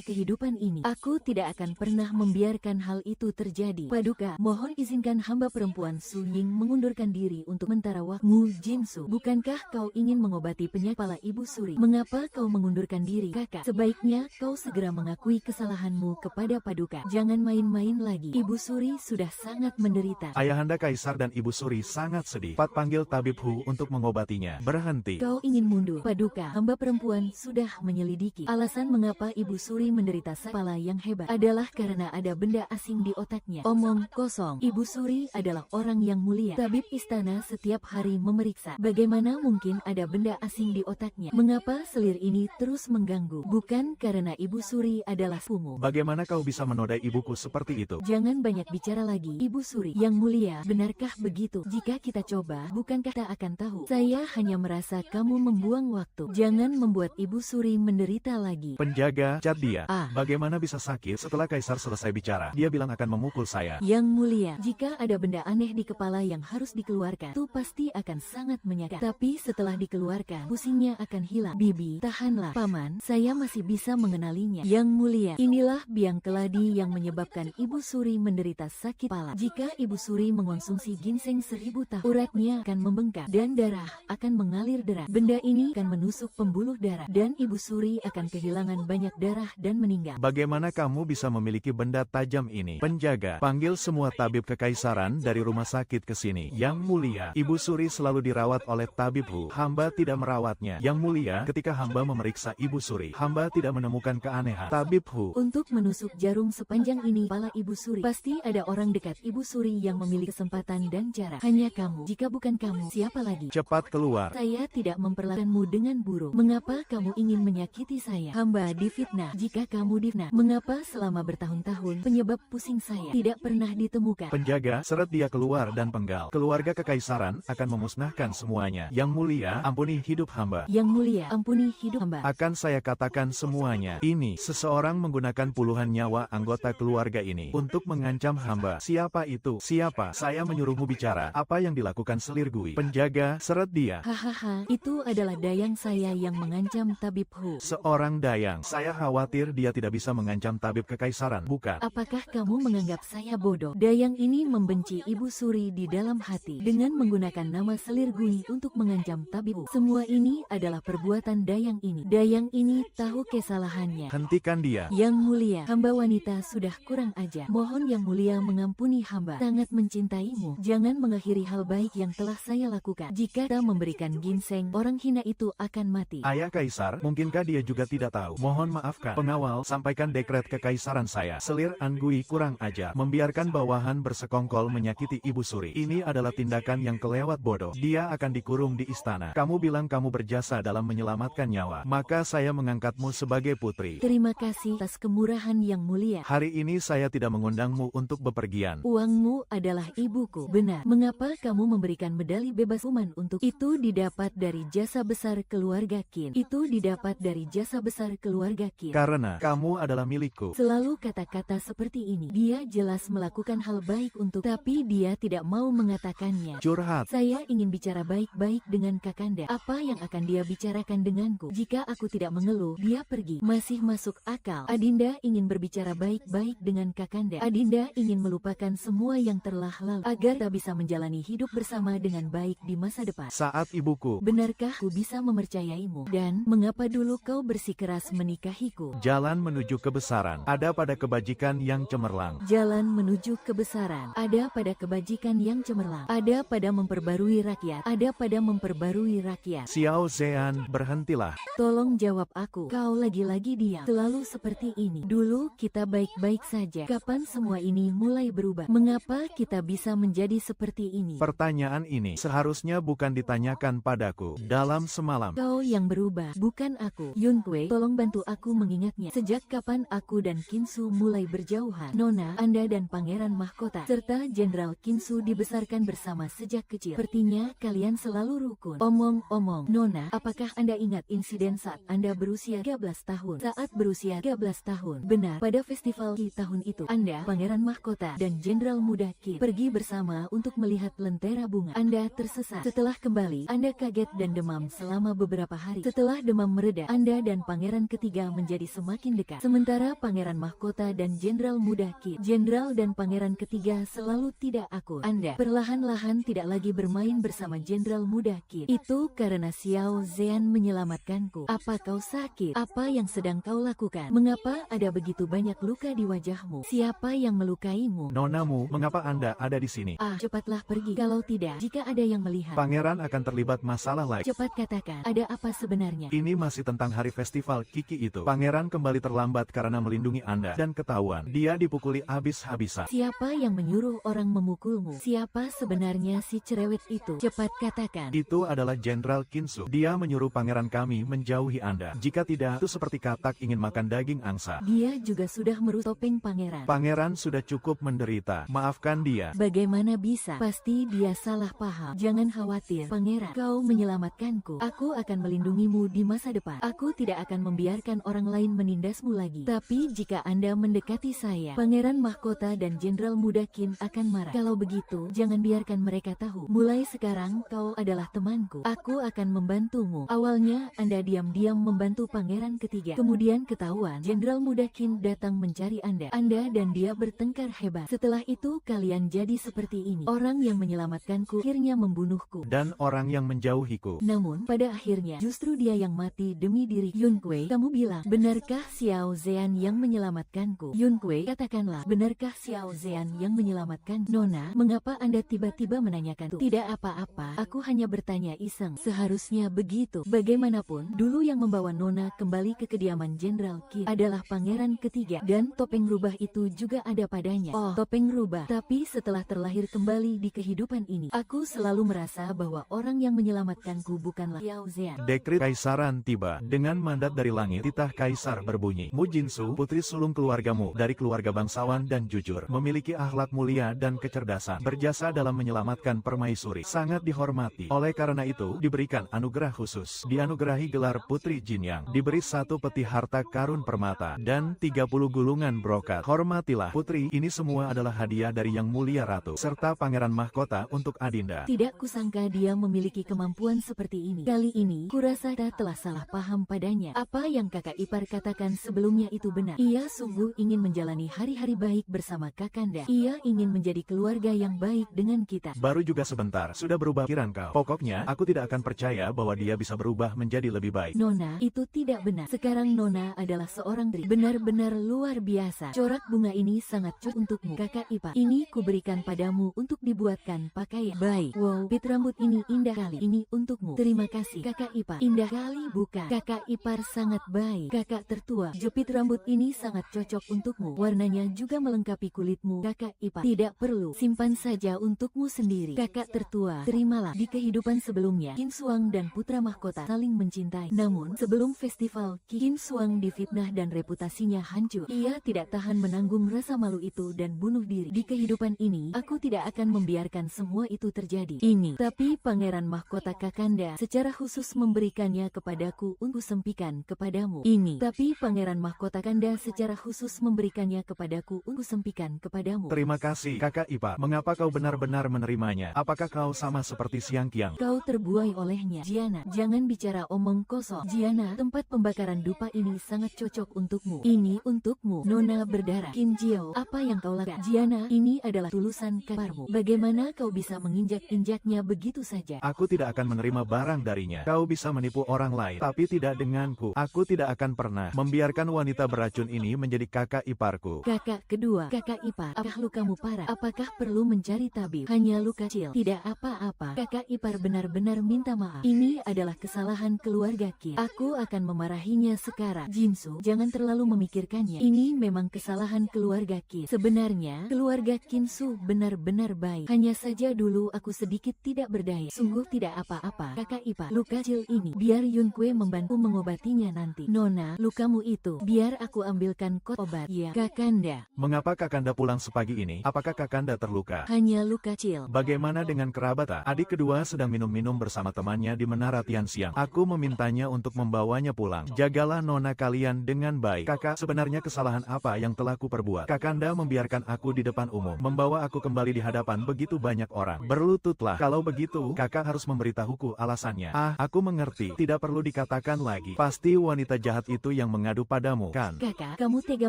kehidupan ini, aku tidak akan pernah membiarkan hal itu terjadi. Paduka, mohon izinkan hamba perempuan Su Ying mengundurkan diri untuk sementara waktu. Ngu Jinsu, bukankah kau ingin mengobati penyakit kepala Ibu Suri? Mengapa kau mengundurkan diri? Kakak, sebaiknya kau segera mengakui kesalahanmu kepada Paduka. Jangan main-main lagi. Ibu Suri sudah sangat menderita. Ayahanda Kaisar dan Ibu Suri sangat sedih. Pat panggil tabib Hu untuk mengobatinya. Berhenti. Kau ingin mundur? Paduka, hamba perempuan sudah menyelidiki. Alasan mengapa Ibu Suri menderita sakit kepala yang hebat adalah karena ada benda asing di otaknya. Omong kosong. Ibu Suri adalah orang yang mulia. Tabib istana setiap hari memeriksa. Bagaimana mungkin ada benda asing di otaknya? Mengapa selir ini terus mengganggu? Bukan karena Ibu Suri adalah sepupumu. Bagaimana kau bisa menodai ibuku seperti itu? Jangan banyak bicara lagi. Ibu Suri yang mulia, benarkah begitu? Jika kita coba, bukankah kita akan tahu? Saya hanya merasa kamu membuang waktu. Jangan membuat Ibu Suri menderita lagi. Penjaga, cat dia. Bagaimana bisa sakit? Setelah Kaisar selesai bicara, dia bilang akan memukul saya. Yang mulia, jika ada benda aneh di kepala yang harus dikeluarkan, itu pasti akan sangat menyakitkan. Tapi setelah dikeluarkan, pusingnya akan hilang. Bibi, tahanlah. Paman, saya masih bisa mengenalinya. Yang mulia, inilah biang keladi yang menyebabkan Ibu Suri menderita sakit kepala. Jika Ibu Suri mengonsumsi ginseng 1000 tahun, uratnya akan membengkak dan darah akan mengalir deras. Benda ini akan menusuk pembuluh darah dan Ibu Suri akan kehilangan banyak darah dan meninggal. Bagaimana kamu bisa memiliki benda tajam ini? Penjaga, panggil semua tabib kekaisaran dari rumah sakit ke sini. Yang mulia, Ibu Suri selalu dirawat oleh tabib Hu. Hamba tidak merawatnya. Yang mulia, ketika hamba memeriksa Ibu Suri, hamba tidak menemukan keanehan. Tabib Hu, untuk menusuk jarum sepanjang ini kepala Ibu Suri, pasti ada orang dekat Ibu Suri yang memiliki kesempatan dan cara. Hanya kamu. Jika bukan kamu, siapa lagi? cepat keluar. Saya tidak memperlakukanmu dengan buruk. Mengapa kamu ingin menyakiti saya? Hamba difitnah. Jika kamu difitnah, mengapa selama bertahun-tahun penyebab pusing saya tidak pernah ditemukan? Penjaga, seret dia keluar dan penggal. Keluarga kekaisaran akan memusnahkan semuanya. Yang mulia, ampuni hidup hamba. Yang mulia, ampuni hidup hamba. Akan saya katakan semuanya. Ini, seseorang menggunakan puluhan nyawa anggota keluarga ini untuk mengancam hamba. Siapa itu? Siapa? Saya menyuruhmu bicara. Apa yang dilakukan Selir Gui? Penjaga, seret dia. Hahaha, itu adalah dayang saya yang mengancam Tabib Hu. Seorang dayang. Saya khawatir dia tidak bisa mengancam tabib kekaisaran, bukan? Apakah kamu menganggap saya bodoh? Dayang ini membenci Ibu Suri di dalam hati dengan menggunakan nama Selir Gui untuk mengancam Tabib Hu. Semua ini adalah perbuatan dayang ini. Dayang ini tahu kesalahannya. Hentikan dia. Yang mulia, hamba wanita sudah kurang ajar. Mohon yang mulia mengampuni hamba. Sangat mencintaimu. Jangan mengakhiri hal baik yang telah saya lakukan. Jika tak memberikan ginseng, orang hina itu akan mati. Ayah Kaisar, mungkinkah dia juga tidak tahu? Mohon maafkan. Pengawal, sampaikan dekret kekaisaran saya. Selir Angui kurang ajar. Membiarkan bawahan bersekongkol menyakiti Ibu Suri. Ini adalah tindakan yang kelewat bodoh. Dia akan dikurung di istana. Kamu bilang kamu berjasa dalam menyelamatkan nyawa. Maka saya mengangkatmu sebagai putri. Terima kasih atas kemurahan yang mulia. Hari ini saya tidak mengundangmu untuk bepergian. Uangmu adalah ibuku. Benar. Mengapa kamu memberikan medali bebas uman untuk itu? Didapat dari jasa besar keluarga Qin. Itu didapat dari jasa besar keluarga Qin. Karena kamu adalah milikku. Selalu kata-kata seperti ini. Dia jelas melakukan hal baik untuk, tapi dia tidak mau mengatakannya. Curhat. Saya ingin bicara baik-baik dengan Kakanda. Apa yang akan dia bicarakan denganku? Jika aku tidak mengeluh, dia pergi. Masih masuk akal. Adinda ingin berbicara baik-baik dengan Kakanda. Adinda ingin melupakan semua yang telah lalu agar tak bisa menjalani hidup bersama dengan baik di masa depan. Saat ibuku. Benarkah ku bisa mempercayaimu? Dan mengapa dulu kau bersikeras menikahiku? Jalan menuju kebesaran ada pada kebajikan yang cemerlang. Jalan menuju kebesaran ada pada kebajikan yang cemerlang. Ada pada memperbarui rakyat. Ada pada memperbarui rakyat. Xiao Zean, berhentilah. Tolong jawab aku. Kau lagi-lagi diam. Selalu seperti ini. Dulu kita baik-baik saja. Kapan semua ini mulai berubah? Mengapa kita bisa menjadi seperti ini? Pertanyaan ini seharusnya bukan ditanyakan padaku. Dalam semalam. Kau yang berubah, bukan aku. Yun Kue, tolong bantu aku mengingatnya. Sejak kapan aku dan Kinsu mulai berjauhan? Nona, Anda dan Pangeran Mahkota, serta Jenderal Kinsu dibesarkan bersama sejak kecil. Sepertinya kalian selalu rukun. Omong-omong, Nona, apakah Anda ingat insiden saat Anda berusia 13 tahun? Saat berusia 13 tahun. Benar, pada festival Qi tahun itu, Anda, Pangeran Mahkota, dan Jenderal Muda Qin pergi bersama untuk melihat lentera bunga. Anda tersesat. Setelah kembali, Anda kaget dan demam selama beberapa hari. Setelah demam mereda, Anda dan Pangeran ketiga menjadi semakin dekat. Sementara Pangeran Mahkota dan Jenderal Muda Qin, Jenderal dan Pangeran ketiga selalu tidak akur. Anda perlahan-lahan tidak lagi bermain bersama Jenderal Muda Qin. Itu karena Xiao Zean menyelamatkanku. Apa kau sakit? Apa yang sedang kau lakukan? Mengapa ada begitu banyak luka di wajahmu? Siapa yang melukaimu? Nonamu, mengapa Anda ada di sini? Cepatlah pergi. Kalau tidak, jika ada yang melihat, Pangeran akan terlibat masalah lagi. cepat katakan, ada apa sebenarnya? Ini masih tentang hari festival Kiki itu. Pangeran kembali terlambat karena melindungi Anda. Dan ketahuan, dia dipukuli habis-habisan. Siapa yang menyuruh orang memukulmu? Siapa sebenarnya si cerewet itu? Cepat katakan. Itu adalah Jenderal Kinsu. Dia menyuruh pangeran kami menjauhi Anda. Jika tidak, itu seperti katak ingin makan daging angsa. Dia juga sudah merusak topeng pangeran. Pangeran sudah cukup menderita. Maafkan dia. Bagaimana bisa? Pasti dia salah paham. Jangan khawatir, Pangeran. Kau menyelamatkanku. Aku akan melindungimu di masa depan. Aku tidak akan membiarkan orang lain menindasmu lagi. Tapi jika Anda mendekati saya, Pangeran Mahkota dan Jenderal Muda Qin akan marah. Kalau begitu, jangan biarkan mereka tahu. Mulai sekarang, kau adalah temanku. Aku akan membantumu. Awalnya, Anda diam-diam membantu Pangeran ketiga. Kemudian ketahuan, Jenderal Muda Qin datang mencari Anda. Anda dan dia bertengkar hebat. Setelah itu, kalian jadi seperti ini. Orang yang menyelamatkanku akhirnya membunuhku. Dan orang yang menjauhiku. Namun, pada akhirnya, justru dia yang mati demi diri. Yun Kue, kamu bilang, benarkah Xiao Zean yang menyelamatkanku? Yun Kue, katakanlah, benarkah Xiao Zean yang menyelamatkan? Nona, mengapa Anda tiba-tiba menanyakan itu? Tidak apa-apa, aku hanya bertanya iseng. Seharusnya begitu. Bagaimanapun, dulu yang membawa Nona kembali ke kediaman Jenderal Qin adalah Pangeran ketiga. Dan topeng rubah itu juga ada padanya. Oh, topeng rubah. Tapi setelah terlahir kembali di kehidupan ini, aku selalu merasa bahwa orang yang menyelamatkanku bukanlah Xiao Zean. Dekrit Putri Kaisaran tiba. Dengan mandat dari langit, titah Kaisar berbunyi. Mu Jinsu, putri sulung keluargamu, dari keluarga bangsawan dan jujur, memiliki akhlak mulia dan kecerdasan, berjasa dalam menyelamatkan permaisuri, sangat dihormati. Oleh karena itu, diberikan anugerah khusus. Dianugerahi gelar Putri Jinyang, diberi 1 peti harta karun permata, dan 30 gulungan brokat. Hormatilah, putri, ini semua adalah hadiah dari Yang Mulia Ratu, serta pangeran mahkota untuk Adinda. Tidak kusangka dia memiliki kemampuan seperti ini. Kali ini, kurasa kita telah salah paham padanya. Apa yang kakak ipar katakan sebelumnya itu benar. Ia sungguh ingin menjalani hari-hari baik bersama Kakanda. Ia ingin menjadi keluarga yang baik dengan kita. Baru juga sebentar, sudah berubah pikiran kau. Pokoknya, aku tidak akan percaya bahwa dia bisa berubah menjadi lebih baik. Nona, itu tidak benar. Sekarang Nona adalah seorang tri. Benar-benar luar biasa. Corak bunga ini sangat cocok untukmu, kakak ipar. Ini kuberikan padamu untuk dibuatkan pakaian. Baik. Wow, pit rambut ini indah kali. Ini untukmu. Terima kasih, kakak ipar. Indah kali bukan? Kakak ipar sangat baik. Kakak tertua, jepit rambut ini sangat cocok untukmu. Warnanya juga melengkapi kulitmu, kakak ipar. Tidak perlu, simpan saja untukmu sendiri. Kakak tertua, terimalah. Di kehidupan sebelumnya, Qin Suang dan putra mahkota saling mencintai. Namun, sebelum festival, Qin Suang difitnah dan reputasinya hancur. Ia tidak tahan menanggung rasa malu itu dan bunuh diri. Di kehidupan ini, aku tidak akan membiarkan semua itu terjadi. Ini, tapi pangeran mahkota Kakanda secara khusus memberikannya kepadaku untuk sempikan kepadamu. Ini, tapi pangeran mahkota Kakanda secara khusus memberikannya kepadaku untuk sempikan kepadamu. Terima kasih, kakak ipar. Mengapa kau benar-benar menerimanya? Apakah kau sama seperti Siang Qiang? Kau terbuai olehnya. Jiana, jangan bicara omong kosong. Jiana, tempat pembakaran dupa ini sangat cocok untukmu. Ini untukmu, Nona berdarah. Kim Jio, apa yang kau lakukan? Jiana, ini adalah tulusan kaparmu. Bagaimana kau bisa menginjak-injaknya begitu saja? Aku tidak akan menerima barang darinya. Kau bisa menipu orang lain, tapi tidak denganku. Aku tidak akan pernah membiarkan wanita beracun ini menjadi kakak iparku. Kakak kedua, kakak ipar, apakah lukamu parah? Apakah perlu mencari tabib? Hanya luka kecil, tidak apa-apa. Kakak ipar benar-benar minta maaf. Ini adalah kesalahan keluarga Qin. Aku akan memarahinya sekarang. Jinsu, jangan terlalu memikirkannya. Ini memang kesalahan keluarga Qin. Sebenarnya, keluarga Qin Su benar-benar baik. Hanya saja dulu aku sedikit tidak berdaya. Sungguh tidak apa-apa, kakak ipar. Luka kecil ini, biar Yun Kue membantu mengobatinya nanti. Nona, lukamu itu, biar aku ambilkan kot obat. Ya, Kakanda. Mengapa Kakanda pulang sepagi ini? Apakah Kakanda terluka? Hanya luka kecil. Bagaimana dengan kerabat? Adik kedua sedang minum-minum bersama temannya di Menara Tianxiang. Aku memintanya untuk membawanya pulang. Jagalah nona kalian dengan baik. Kakak, sebenarnya kesalahan apa yang telah kuperbuat? Kakanda membiarkan aku di depan umum, membawa aku kembali di hadapan begitu banyak orang. Berlututlah. Kalau begitu, kakak harus memberitahuku alasannya. Aku mengerti. Tidak perlu dikatakan lagi. Pasti wanita jahat itu yang mengadu padamu, kan? Kakak, kamu tega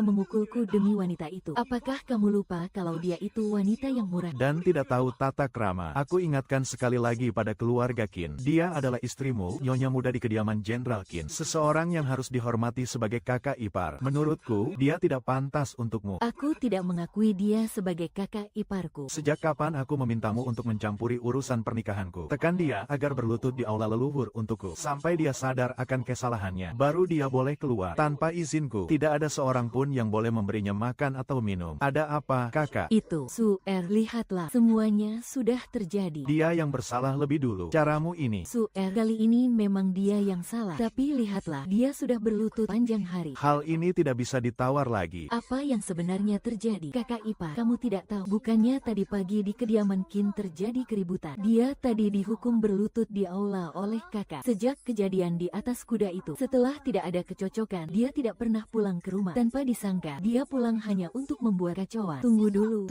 memukulku demi wanita itu. Apakah kamu lupa kalau dia itu wanita yang murah dan tidak tahu tata krama? Aku ingatkan sekali lagi pada keluarga Qin. Dia adalah istrimu, nyonya muda di kediaman Jenderal Qin. Seseorang yang harus dihormati sebagai kakak ipar. Menurutku, dia tidak pantas untukmu. Aku tidak mengakui dia sebagai kakak iparku. Sejak kapan aku memintamu untuk mencampuri urusan pernikahanku? Tekan dia agar berlutut di aula leluhur untukku. Sampai dia sadar akan kesalahannya. Baru dia boleh keluar. Tanpa izinku, tidak ada seorang pun yang boleh memberinya makan atau minum. Ada apa, kakak? Itu, lihatlah. Semuanya sudah terjadi. Dia yang bersalah lebih dulu. Caramu ini. Kali ini memang dia yang salah. Tapi lihatlah, dia sudah berlutut panjang hari. Hal ini tidak bisa ditawar lagi. Apa yang sebenarnya terjadi? Kakak ipar, kamu tidak tahu. Bukannya tadi pagi di kediaman Qin terjadi keributan. Dia tadi dihukum berlutut di aula oleh kakak. Sejak kejadian di atas kuda itu, setelah tidak ada kecocokan, dia tidak pernah pulang ke rumah. Tanpa disangka, dia pulang hanya untuk membuat kacauan. Tunggu dulu,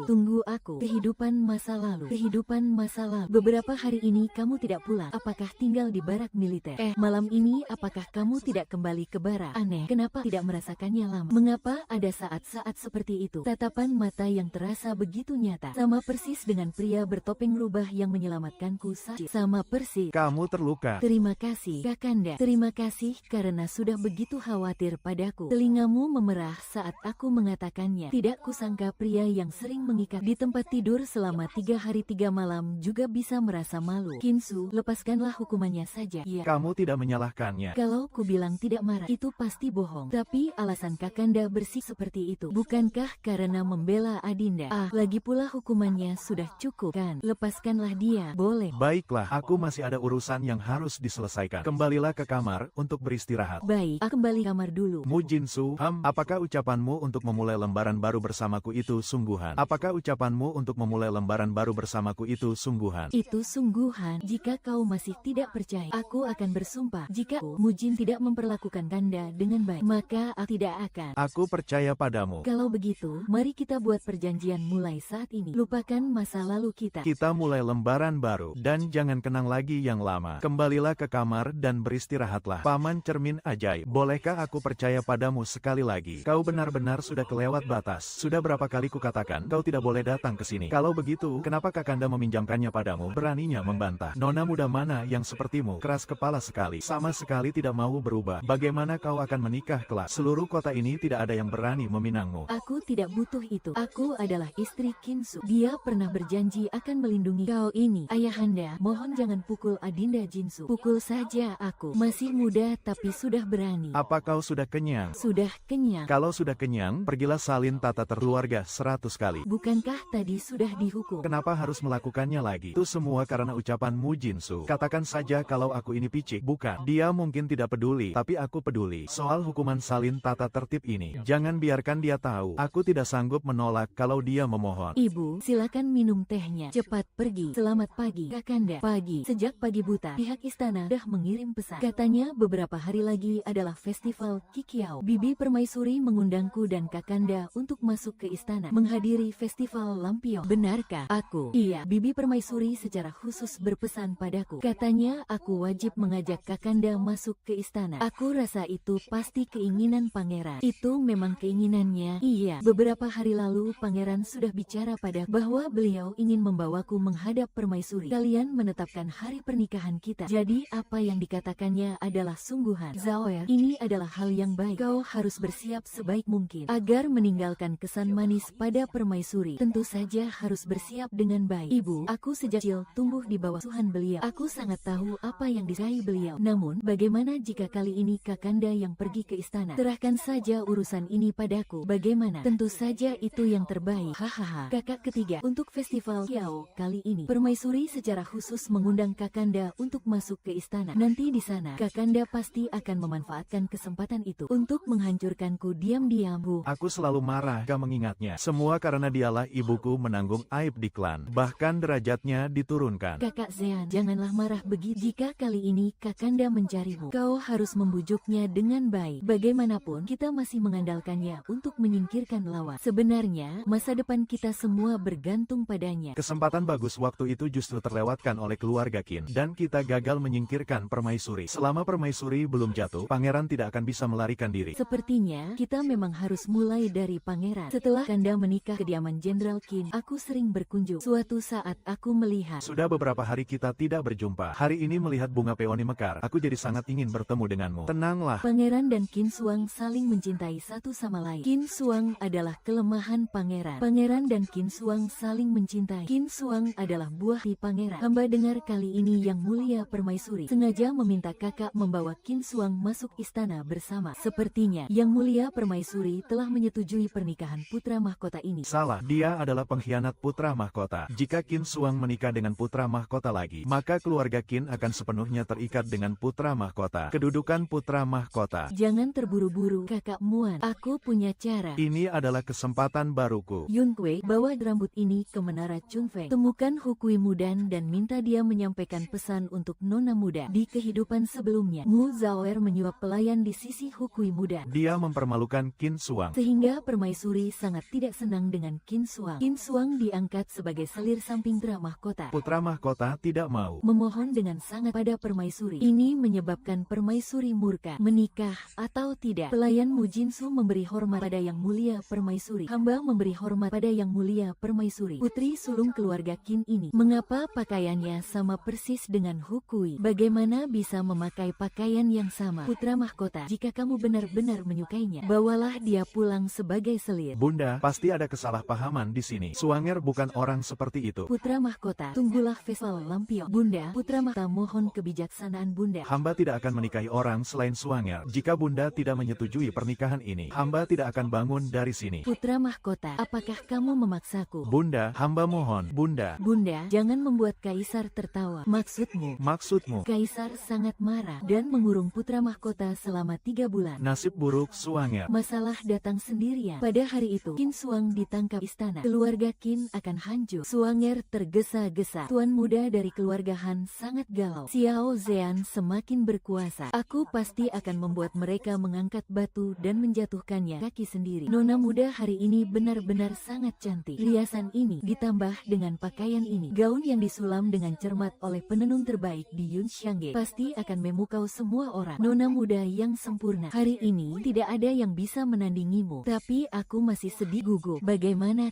tunggu aku. Kehidupan masa lalu. Beberapa hari ini kamu tidak pulang. Apakah tinggal di barak militer? Malam ini apakah kamu tidak kembali ke barak? Aneh, kenapa tidak merasakannya lama? Mengapa ada saat-saat seperti itu? Tatapan mata yang terasa begitu nyata. Sama persis dengan pria bertopeng rubah yang menyelamatkanku saat. Sama persis. Kamu terluka. Terima kasih, Kakanda. Terima kasih karena sudah begitu khawatir padaku. Telingamu memerah saat aku mengatakannya. Tidak kusangka pria yang sering mengikat di tempat tidur selama 3 hari 3 malam juga bisa merasa malu. Qin Su, lepaskanlah hukumannya saja. Ya. Kamu tidak menyalahkannya. Kalau ku bilang tidak marah, itu pasti bohong. Tapi alasan Kakanda bersih seperti itu. Bukankah karena membela Adinda? Lagi pula hukumannya sudah cukup, kan? Lepaskanlah dia, boleh. Baiklah, aku masih ada urusan yang harus diselesaikan. Kembalilah ke kamar untuk beristirahat. Baik, aku kembali kamar dulu. Mu Jinsu, apakah ucapanmu untuk memulai lembaran baru bersamaku itu sungguhan? Apakah ucapanmu untuk memulai lembaran baru bersamaku itu sungguhan? Itu sungguhan. Jika kau masih tidak percaya, aku akan bersumpah. Jika Mujin tidak memperlakukan Kanda dengan baik, maka aku tidak akan. Aku percaya padamu. Kalau begitu, mari kita buat perjanjian mulai saat ini. Lupakan masa lalu kita. Kita mulai lembaran baru, dan jangan kenang lagi yang lama. Kembalilah ke kamar dan beristirahatlah. Paman cermin ajaib, bolehkah aku percaya padamu sekali lagi? Kau benar-benar sudah kelewat batas. Sudah berapa kali kukatakan, kau tidak boleh datang ke sini. Kalau begitu, kenapa Kakanda meminjamkannya padamu? Beraninya membantah. Nona muda mana yang sepertimu, keras kepala sekali, sama sekali tidak mau berubah. Bagaimana kau akan menikah kelak? Seluruh kota ini tidak ada yang berani meminangmu. Aku tidak butuh itu. Aku adalah istri Kinsu. Dia pernah berjanji akan melindungi kau ini. Ayahanda, mohon jangan pukul Adinda Jinsu. Pukul saja aku. Masih muda tapi sudah berani. Apa kau sudah kenyang? Sudah kenyang. Kalau sudah kenyang, pergilah salin tata keluarga 100 kali. Bukankah tadi sudah dihukum? Kenapa harus melakukannya lagi? Itu semua karena ucapan Mu Jinsu. Katakan saja kalau aku ini picik. Bukan. Dia mungkin tidak peduli, tapi aku peduli. Soal hukuman salin tata tertib ini, jangan biarkan dia tahu. Aku tidak sanggup menolak kalau dia memohon. Ibu, silakan minum tehnya. Cepat pergi. Selamat pagi, Kakanda. Pagi. Sejak pagi buta, pihak istana sudah mengirim pesan. Katanya beberapa hari lagi adalah festival Kikiao. Bibi Permaisuri mengundangku dan Kakanda untuk masuk ke istana menghadiri festival lampion. Benarkah? Aku. Iya, Bibi Permaisuri secara khusus berpesan padaku. Katanya aku wajib mengajak Kakanda masuk ke istana. Aku rasa itu pasti keinginan pangeran. Itu memang keinginannya. Iya, beberapa hari lalu pangeran sudah bicara pada bahwa beliau ingin membawaku menghadap Permaisuri. Kalian menetapkan hari pernikahan kita. Jadi apa yang dikatakannya adalah sungguhan. Zaoer, ini adalah hal yang baik. Kau harus bersiap sebaik mungkin agar meninggalkan kesan manis pada Permaisuri. Tentu saja harus bersiap dengan baik. Ibu, aku sejak kecil tumbuh di bawah asuhan beliau. Aku sangat tahu apa yang disukai beliau. Namun, bagaimana jika kali ini Kakanda yang pergi ke istana? Serahkan saja urusan ini padaku. Bagaimana? Tentu saja itu yang terbaik. Hahaha. Kakak ketiga, untuk festival Kiao kali ini, Permaisuri secara khusus mengundang Kakanda untuk masuk ke istana. Nanti di sana, Kakanda pasti akan memanfaatkan kesempatan itu untuk menghancurkanku diam-diam. Aku selalu marah jika mengingatnya. Semua karena dialah ibuku menanggung aib di klan. Bahkan derajatnya diturunkan. Kakak Zean, janganlah marah begitu. Jika kali ini Kakanda mencarimu, kau harus membujuknya dengan baik. Bagaimanapun, kita masih mengandalkannya untuk menyingkirkan lawan. Sebenarnya, masa depan kita semua bergantung padanya. Kesempatan bagus waktu itu justru terlewatkan oleh keluarga Qin, dan kita gagal menyingkirkan Permaisuri. Selama Permaisuri belum jatuh, pangeran tidak akan bisa melarikan diri. Sepertinya, kita memang harus mulai dari pangeran. Setelah Kanda menikah ke kediaman Jenderal Qin, aku sering berkunjung. Suatu saat aku melihat. Sudah beberapa hari kita tidak berjumpa. Hari ini melihat bunga peoni mekar, aku jadi sangat ingin bertemu denganmu. Tenanglah. Pangeran dan Qin Suang saling mencintai satu sama lain. Qin Suang adalah kelemahan pangeran. Pangeran dan Qin Suang saling mencintai. Qin Suang adalah buah hati pangeran. Hamba dengar kali ini Yang Mulia Permaisuri sengaja meminta kakak membawa Qin Suang masuk istana bersama. Sepertinya Yang Mulia Permaisuri telah menyetujui pernikahan putra mahkota ini. Salah, dia adalah pengkhianat putra mahkota. Jika Qin Suang menikah dengan putra mahkota lagi, maka keluarga Qin akan sepenuhnya terikat dengan putra mahkota. Kedudukan putra mahkota. Jangan terburu-buru, Kakak Muan. Aku punya cara. Ini adalah kesempatan baruku. Yun Kue, bawa rambut ini ke menara Chunfeng. Temukan Hukui Mudan dan minta dia menyampaikan pesan untuk Nona Muda. Di kehidupan sebelumnya, Mu Zaoer menyuap pelayan di sisi Hukui Mudan. Dia mempermalukan Qin Suang. Sehingga Permaisuri sangat tidak senang dengan Qin Suang. Qin Suang diangkat sebagai selir samping putra mahkota. Putra mahkota tidak mau. Memohon dengan sangat pada Permaisuri. Ini menyebabkan Permaisuri murka. Menikah atau tidak, pelayan Mu Jinsu memberi hormat pada Yang Mulia Permaisuri. Hamba memberi hormat pada Yang Mulia Permaisuri. Putri sulung keluarga Qin ini. Mengapa pakaiannya sama persis dengan Hukui? Bagaimana bisa memakai pakaian yang sama? Putra mahkota, jika kamu benar-benar menyukainya, bawalah dia pulang sebagai selir. Bunda, pasti ada kesalahpahaman di sini. Suanger bukan orang seperti itu. Putra mahkota, tunggulah festival lampion. Bunda, putra mahkota mohon kebijaksanaan Bunda. Hamba tidak akan menikahi orang selain Suanger. Jika Bunda tidak menyetujui pernikahan ini, hamba tidak akan bangun dari sini. Putra mahkota, apakah kamu memaksaku? Bunda, hamba mohon. Bunda. Bunda, jangan membuat kaisar tertawa. Maksudmu? Maksudmu? dirimu. Kaisar sangat marah dan mengurung putra mahkota selama 3 bulan. Nasib buruk Suanger. Masalah datang sendirian. Pada hari itu, Qin Suang ditangkap istana. Keluarga Qin akan hancur. Suanger tergesa-gesa. Tuan muda dari keluarga Han sangat galau. Xiao Zean semakin berkuasa. Aku pasti akan membuat mereka mengangkat batu dan menjatuhkannya kaki sendiri. Nona muda hari ini benar-benar sangat cantik. Riasan ini ditambah dengan pakaian ini. Gaun yang disulam dengan cermat oleh penenun terbaik di Yunxiangge pasti akan memukau semua orang. Nona muda yang sempurna. Hari ini tidak ada yang bisa menandingimu. Tapi aku masih sedih gugup. Bagaimana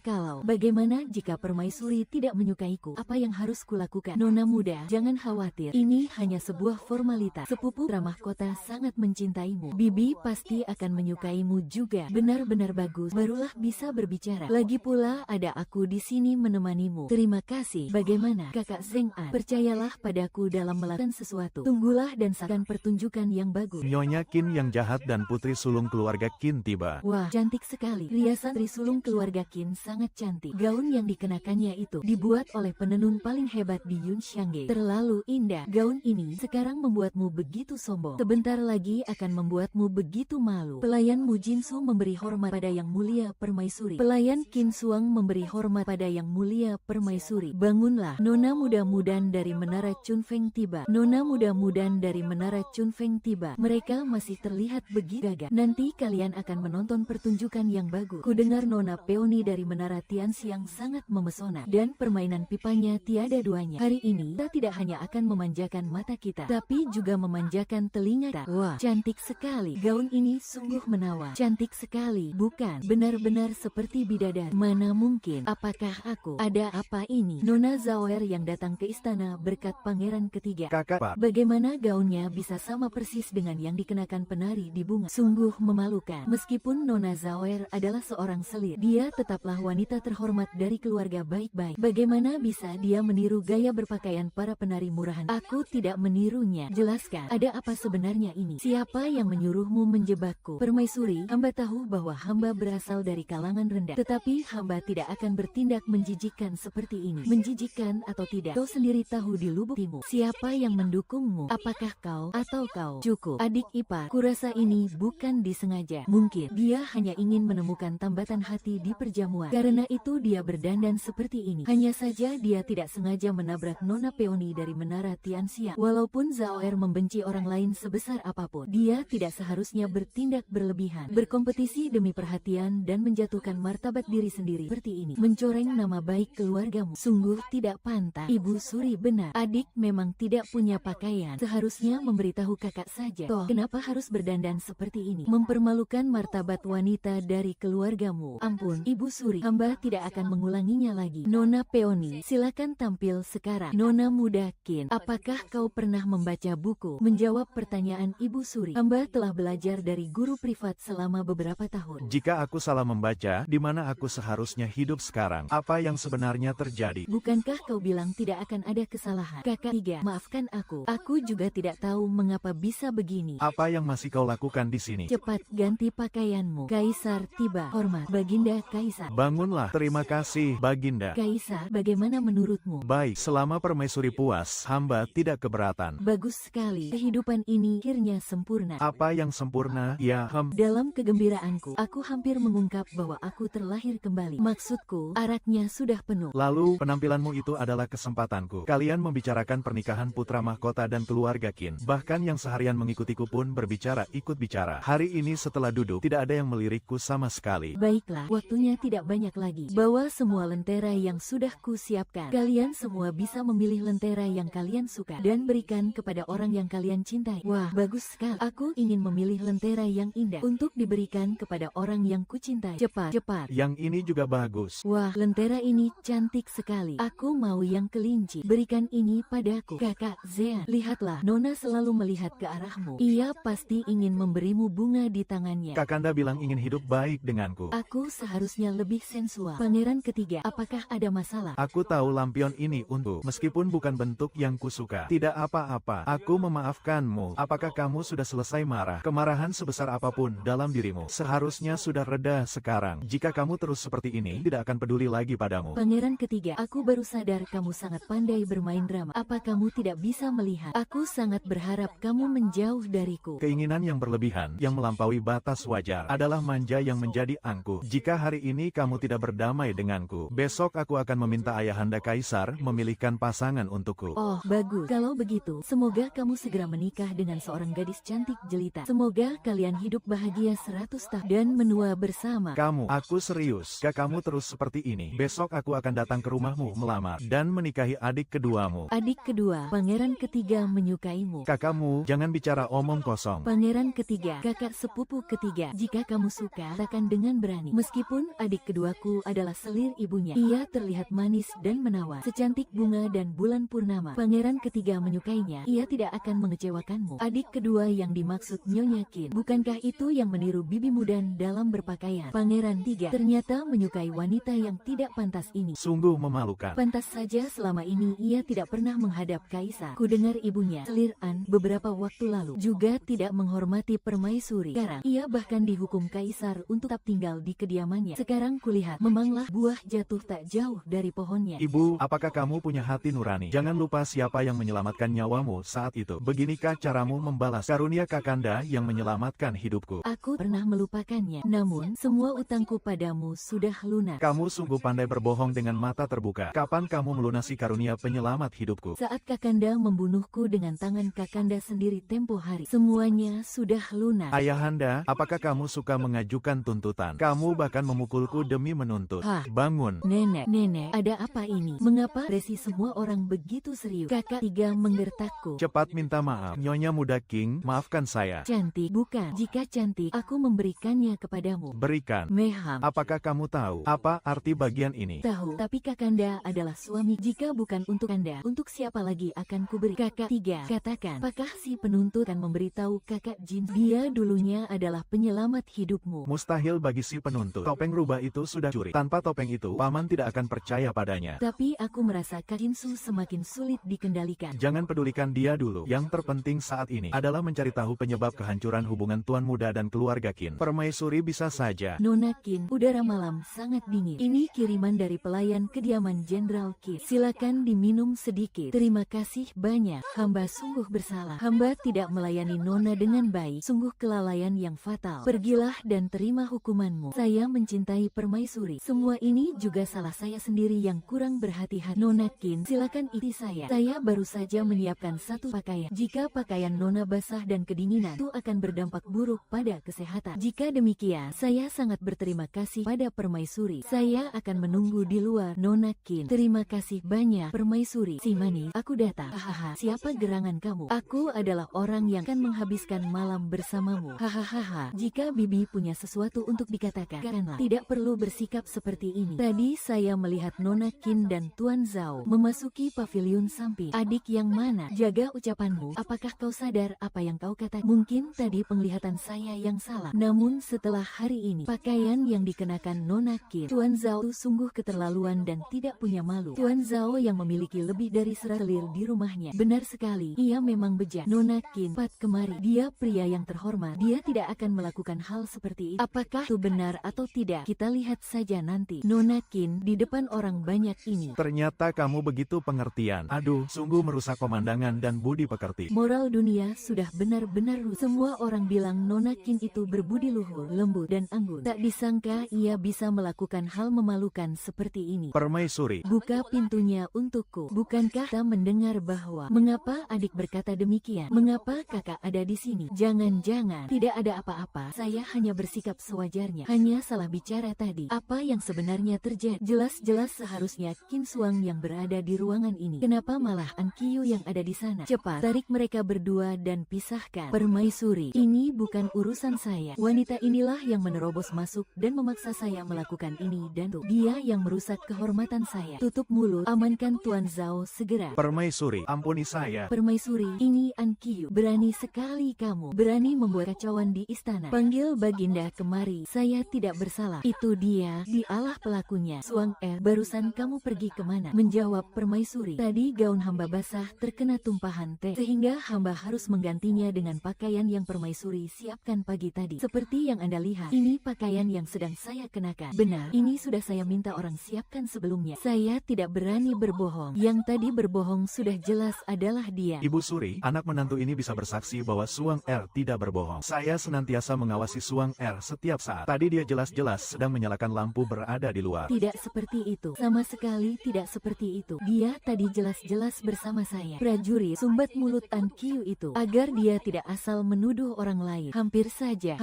jika permaisuri tidak menyukaiku? Apa yang harus kulakukan? Nona muda, jangan khawatir. Ini hanya sebuah formalitas. Sepupu putra mahkota sangat mencintaimu. Bibi pasti akan menyukaimu juga. Benar-benar bagus. Barulah bisa berbicara. Lagi pula ada aku di sini menemanimu. Terima kasih. Bagaimana, Kakak Zeng An? Percayalah padaku dalam melakukan sesuatu. Tunggulah dan saksikan pertunjukan yang bagus. Nyonya Qin yang jahat dan putri sulung keluarga Qin tiba. Wah, cantik sekali. Riasan putri sulung keluarga Qin sangat cantik. Gaun yang dikenakannya itu dibuat oleh penenun paling hebat di Yunxiangge. Terlalu indah. Gaun ini sekarang membuatmu begitu sombong. Sebentar lagi akan membuatmu begitu malu. Pelayan Mu Jinsu memberi hormat pada yang mulia permaisuri. Pelayan Qin Suang memberi hormat pada yang mulia permaisuri. Bangunlah. Nona muda-mudan dari Menara Chunfeng tiba. Nona muda-mudan dari Menara Chunfeng tiba. Mereka masih terlihat begitu gagah. Nanti kalian akan menonton pertunjukan yang bagus. Kudengar Nona Peony dari Menara Tianxiang sangat memesona. Dan permainan pipanya tiada duanya. Hari ini kita tidak hanya akan memanjakan mata kita, tapi juga memanjakan telinga kita. Wah, cantik sekali. Gaun ini sungguh menawan. Cantik sekali, bukan? Benar-benar seperti bidadari. Mana mungkin? Apakah aku? Ada apa ini? Nona Zaoer yang datang ke istana berkat pangeran ketiga. Kakak, Pak. Bagaimana gaunnya bisa sama persis dengan yang dikenakan penari di bunga? Sungguh memalukan. Meskipun Nona Zaoer adalah seorang selir, dia tetaplah wanita terhormat dari keluarga baik-baik. Bagaimana bisa dia meniru gaya berpakaian para penari murahan? Aku tidak menirunya. Jelaskan, ada apa sebenarnya ini? Siapa yang menyuruhmu menjebakku? Permaisuri, hamba tahu bahwa hamba berasal dari kalangan rendah, tetapi hamba tidak akan bertindak menjijikkan seperti ini. Menjijikkan atau tidak, kau sendiri tahu di lubuk hatimu siapa yang mendukungmu. Apakah kau atau kau? Cukup, adik ipar. Kurasa ini bukan disengaja. Mungkin dia hanya ingin menemukan tambatan hati di perjamuan. Karena itu dia berdandan seperti ini. Hanya saja dia tidak sengaja menabrak Nona Peony dari Menara Tianxiang. Walaupun Zaoer membenci orang lain sebesar apapun, dia tidak seharusnya bertindak berlebihan, berkompetisi demi perhatian dan menjatuhkan martabat diri sendiri seperti ini. Mencoreng nama baik keluargamu. Sungguh tidak pantas. Ibu Suri benar. Adik memang tidak punya pakaian. Seharusnya memberitahu kakak saja. Toh, kenapa harus berdandan seperti ini? Mempermalukan martabat wanita dari keluargamu. Ampun, Ibu Suri. Hamba tidak akan mengulanginya lagi. Nona Peony, silakan tampil sekarang. Nona muda Qin, apakah kau pernah membaca buku? Menjawab pertanyaan Ibu Suri. Hamba telah belajar dari guru privat selama beberapa tahun. Jika aku salah membaca, di mana aku seharusnya hidup sekarang? Apa yang sebenarnya terjadi? Bukankah kau bilang tidak akan ada kesalahan? Kakak tiga, maafkan aku. Aku juga tidak tahu mengapa bisa begini. Apa yang masih kau lakukan di sini? Cepat ganti pakaianmu. Kaisar tiba. Hormat, Baginda Kaisar. Bangunlah. Terima kasih, Baginda. Kaisar, bagaimana menurutmu? Baik, selama permaisuri puas, hamba tidak keberatan. Bagus sekali. Kehidupan ini akhirnya sempurna. Apa yang sempurna? Ya, Dalam kegembiraanku, aku hampir mengungkap bahwa aku terlahir kembali. Maksudku, araknya sudah penuh. Lalu, penampilanmu itu adalah kesempatanku. Kalian membicarakan pernikahan putra mahkota dan keluarga Qin. Bahkan yang seharian mengikutiku pun berbicara ikut bicara. Hari ini setelah duduk, tidak ada yang melirikku sama sekali. Baiklah, waktunya tidak banyak lagi. Bawa semua lentera yang sudah kusiapkan. Kalian semua bisa memilih lentera yang kalian suka dan berikan kepada orang yang kalian cintai. Wah, bagus sekali. Aku ingin memilih lentera yang indah untuk diberikan kepada orang yang kucintai. Cepat, cepat. Yang ini juga bagus. Wah, lentera ini cantik sekali. Aku mau yang kelinci. Berikan ini padaku. Kakak Zean, lihatlah. Nona selalu melihat ke arahmu. Ia pasti ingin memberimu bunga di tangannya. Kakanda bilang ingin hidup baik denganku. Aku seharusnya lebih sensual. Pangeran ketiga, apakah ada masalah? Aku tahu lampion ini untuk, meskipun bukan bentuk yang kusuka. Tidak apa-apa, aku memaafkanmu. Apakah kamu sudah selesai marah? Kemarahan sebesar apapun dalam dirimu seharusnya sudah reda sekarang. Jika kamu terus seperti ini, tidak akan peduli lagi padamu. Pangeran ketiga, aku baru sadar kamu sangat pandai bermain drama. Apa kamu tidak bisa bisa melihat. Aku sangat berharap kamu menjauh dariku. Keinginan yang berlebihan, yang melampaui batas wajar, adalah manja yang menjadi angkuh. Jika hari ini kamu tidak berdamai denganku, besok aku akan meminta ayahanda Kaisar memilihkan pasangan untukku. Oh, bagus. Kalau begitu, semoga kamu segera menikah dengan seorang gadis cantik jelita. Semoga kalian hidup bahagia 100 tahun dan menua bersama. Aku serius. Jika kamu terus seperti ini, besok aku akan datang ke rumahmu melamar dan menikahi adik keduamu. Adik kedua, pangeran ketiga menyukaimu. Kakakmu, jangan bicara omong kosong. Pangeran ketiga, kakak sepupu ketiga. Jika kamu suka, katakan dengan berani. Meskipun adik keduaku adalah selir ibunya, ia terlihat manis dan menawan, secantik bunga dan bulan purnama. Pangeran ketiga menyukainya, ia tidak akan mengecewakanmu. Adik kedua yang dimaksud Nyonya Qin. Bukankah itu yang meniru bibi Mudan dalam berpakaian? Pangeran tiga ternyata menyukai wanita yang tidak pantas ini. Sungguh memalukan. Pantas saja selama ini ia tidak pernah menghadap Kaisar. Kudengar ibunya, Selir An, beberapa waktu lalu juga tidak menghormati permaisuri. Sekarang ia bahkan dihukum Kaisar untuk tetap tinggal di kediamannya. Sekarang kulihat memanglah buah jatuh tak jauh dari pohonnya. Ibu, apakah kamu punya hati nurani? Jangan lupa siapa yang menyelamatkan nyawamu saat itu. Beginikah caramu membalas karunia Kakanda yang menyelamatkan hidupku? Aku pernah melupakannya. Namun semua utangku padamu sudah lunas. Kamu sungguh pandai berbohong dengan mata terbuka. Kapan kamu melunasi karunia penyelamat hidupku? Saat Kakanda membunuhku dengan tangan Kakanda sendiri tempo hari. Semuanya sudah lunas. Ayahanda, apakah kamu suka mengajukan tuntutan? Kamu bahkan memukulku demi menuntut. Hah? Bangun. Nenek, ada apa ini? Mengapa resi semua orang begitu serius? Kakak tiga menggertakku. Cepat minta maaf. Nyonya Muda King, maafkan saya. Cantik, bukan. Jika cantik, aku memberikannya kepadamu. Berikan. Meham. Apakah kamu tahu apa arti bagian ini? Tahu, tapi Kakanda adalah suami. Jika bukan untuk Anda, untuk siapa lagi akan kuberi? Kakak tiga, katakan, apakah si penuntut akan memberitahu kakak Jin? Dia dulunya adalah penyelamat hidupmu. Mustahil bagi si penuntut. Topeng rubah itu sudah curi. Tanpa topeng itu, paman tidak akan percaya padanya. Tapi aku merasa Kak Jinsu semakin sulit dikendalikan. Jangan pedulikan dia dulu. Yang terpenting saat ini adalah mencari tahu penyebab kehancuran hubungan Tuan Muda dan keluarga Qin. Permaisuri bisa saja. Nona Qin, udara malam sangat dingin. Ini kiriman dari pelayan kediaman Jenderal Qin. Silakan diminum sedikit. Terima kasih banyak. Hamba sungguh bersalah. Hamba tidak melayani Nona dengan baik. Sungguh kelalaian yang fatal. Pergilah dan terima hukumanmu. Saya mencintai permaisuri. Semua ini juga salah saya sendiri yang kurang berhati-hati. Nona Qin, silakan isi saya. Saya baru saja menyiapkan satu pakaian. Jika pakaian Nona basah dan kedinginan, itu akan berdampak buruk pada kesehatan. Jika demikian, saya sangat berterima kasih pada permaisuri. Saya akan menunggu di luar. Nona Qin, terima kasih banyak permaisuri. Si manis, aku datang. Hahaha, siapa gerangan kamu? Aku adalah orang yang akan menghabiskan malam bersamamu. Hahaha, jika bibi punya sesuatu untuk dikatakan, katakanlah. Tidak perlu bersikap seperti ini. Tadi saya melihat Nona Qin dan Tuan Zhao memasuki pavilion samping. Adik yang mana? Jaga ucapanmu. Apakah kau sadar apa yang kau katakan? Mungkin tadi penglihatan saya yang salah. Namun setelah hari ini, pakaian yang dikenakan Nona Qin, Tuan Zhao sungguh keterlaluan dan tidak punya malu. Tuan Zhao yang memiliki lebih dari 100 selir di rumahnya. Benar sekali, ia memang bejat. Nona Qin, cepat kemari. Dia pria yang terhormat. Dia tidak akan melakukan hal seperti itu. Apakah itu benar atau tidak? Kita lihat saja nanti. Nona Qin, di depan orang banyak ini. Ternyata kamu begitu pengertian. Aduh, sungguh merusak pemandangan dan budi pekerti. Moral dunia sudah benar-benar rusak. Semua orang bilang Nona Qin itu berbudi luhur, lembut dan anggun. Tak disangka ia bisa melakukan hal memalukan seperti ini. Permaisuri, Buka pintunya untukku. Bukankah kita mendengar bahwa mengapa adik berkata demikian? Mengapa kakak ada di sini? Jangan-jangan tidak ada apa-apa. Saya hanya bersikap sewajarnya. Hanya salah bicara tadi. Apa yang sebenarnya terjadi? Jelas-jelas seharusnya Qin Suang yang berada di ruangan ini. Kenapa malah An Qiu yang ada di sana? Cepat tarik mereka berdua dan pisahkan. Permaisuri, ini bukan urusan saya. Wanita inilah yang menerobos masuk dan memaksa saya melakukan ini dan itu. Dia yang merusak kehormatan saya. Tutup mulut, amankan Tuan Zhao segera. Permaisuri, ampuni saya. Permaisuri, ini An Qiu. Berani sekali kamu. Berani membuat kacauan di istana. Panggil Baginda kemari. Saya tidak bersalah. Itu dia, dialah pelakunya. Suang barusan kamu pergi kemana? Menjawab permaisuri. Tadi gaun hamba basah terkena tumpahan teh, sehingga hamba harus menggantinya dengan pakaian yang permaisuri siapkan pagi tadi. Seperti yang Anda lihat, ini pakaian yang sedang saya kenakan. Benar, ini sudah saya minta orang siapkan sebelumnya. Saya tidak berani berbohong. Yang tadi berbohong sudah jelas jelas adalah dia. Ibu Suri, anak menantu ini bisa bersaksi bahwa Suang Er tidak berbohong. Saya senantiasa mengawasi Suang Er setiap saat. Tadi dia jelas-jelas sedang menyalakan lampu berada di luar. Tidak seperti itu. Sama sekali tidak seperti itu. Dia tadi jelas-jelas bersama saya. Prajurit sumbat mulut Tan Kiu itu agar dia tidak asal menuduh orang lain. Hampir saja,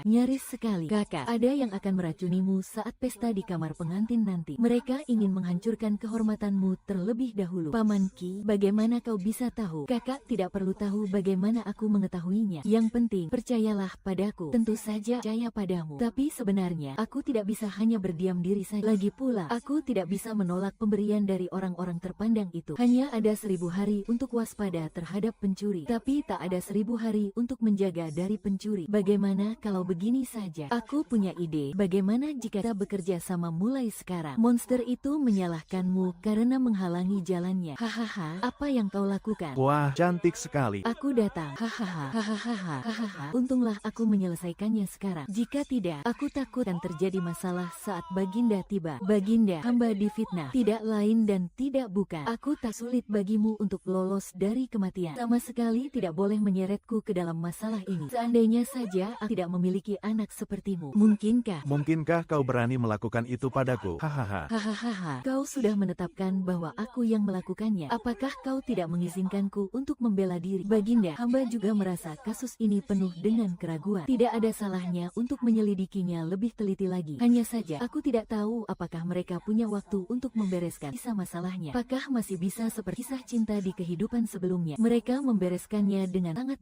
nyaris sekali. Kakak, ada yang akan meracunimu saat pesta di kamar pengantin nanti. Mereka ingin menghancurkan kehormatanmu terlebih dahulu. Paman Ki, bagaimana kau bisa tahu? Kakak tidak perlu tahu bagaimana aku mengetahuinya. Yang penting, percayalah padaku. Tentu saja percaya padamu. Tapi sebenarnya, aku tidak bisa hanya berdiam diri saja. Lagi pula, aku tidak bisa menolak pemberian dari orang-orang terpandang itu. Hanya ada 1000 hari untuk waspada terhadap pencuri. Tapi tak ada 1000 hari untuk menjaga dari pencuri. Bagaimana kalau begini saja? Aku punya ide. Bagaimana jika kita bekerja sama mulai sekarang? Monster itu menyalahkanmu karena menghalangi jalannya. Hahaha, apa yang kau lakukan? Wah, cantik sekali. Aku datang. Hahaha. Untunglah aku menyelesaikannya sekarang. Jika tidak, aku takut akan terjadi masalah saat Baginda tiba. Baginda, hamba difitnah. Tidak lain dan tidak bukan. Aku tak sulit bagimu untuk lolos dari kematian. Sama sekali tidak boleh menyeretku ke dalam masalah ini. Seandainya saja aku tidak memiliki anak sepertimu. Mungkinkah kau berani melakukan itu padaku? Hahaha. Hahaha. Kau sudah menetapkan bahwa aku yang melakukannya. Apakah kau tidak mengizinkanku untuk membela diri? Baginda, hamba juga merasa kasus ini penuh dengan keraguan. Tidak ada salahnya untuk menyelidikinya lebih teliti lagi. Hanya saja, aku tidak tahu apakah mereka punya waktu untuk membereskan kisah masalahnya. Apakah masih bisa seperti kisah cinta di kehidupan sebelumnya? Mereka membereskannya dengan sangat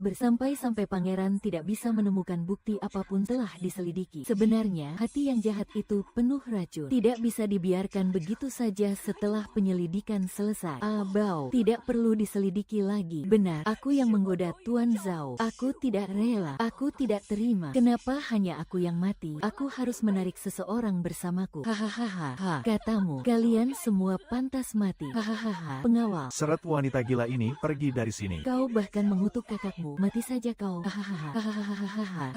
sampai pangeran tidak bisa menemukan bukti apapun telah diselidiki. Sebenarnya, hati yang jahat itu penuh racun. Tidak bisa dibiarkan begitu saja setelah penyelidikan selesai. Abau, tidak perlu diselidiki lagi. Benar, aku yang menggoda Tuan Zhao. Aku tidak rela. Aku tidak terima. Kenapa hanya aku yang mati? Aku harus menarik seseorang bersamaku. Hahaha. Katamu, kalian semua pantas mati. Hahaha. Pengawal. Seret wanita gila ini pergi dari sini. Kau bahkan mengutuk kakakmu. Mati saja kau. Hahaha.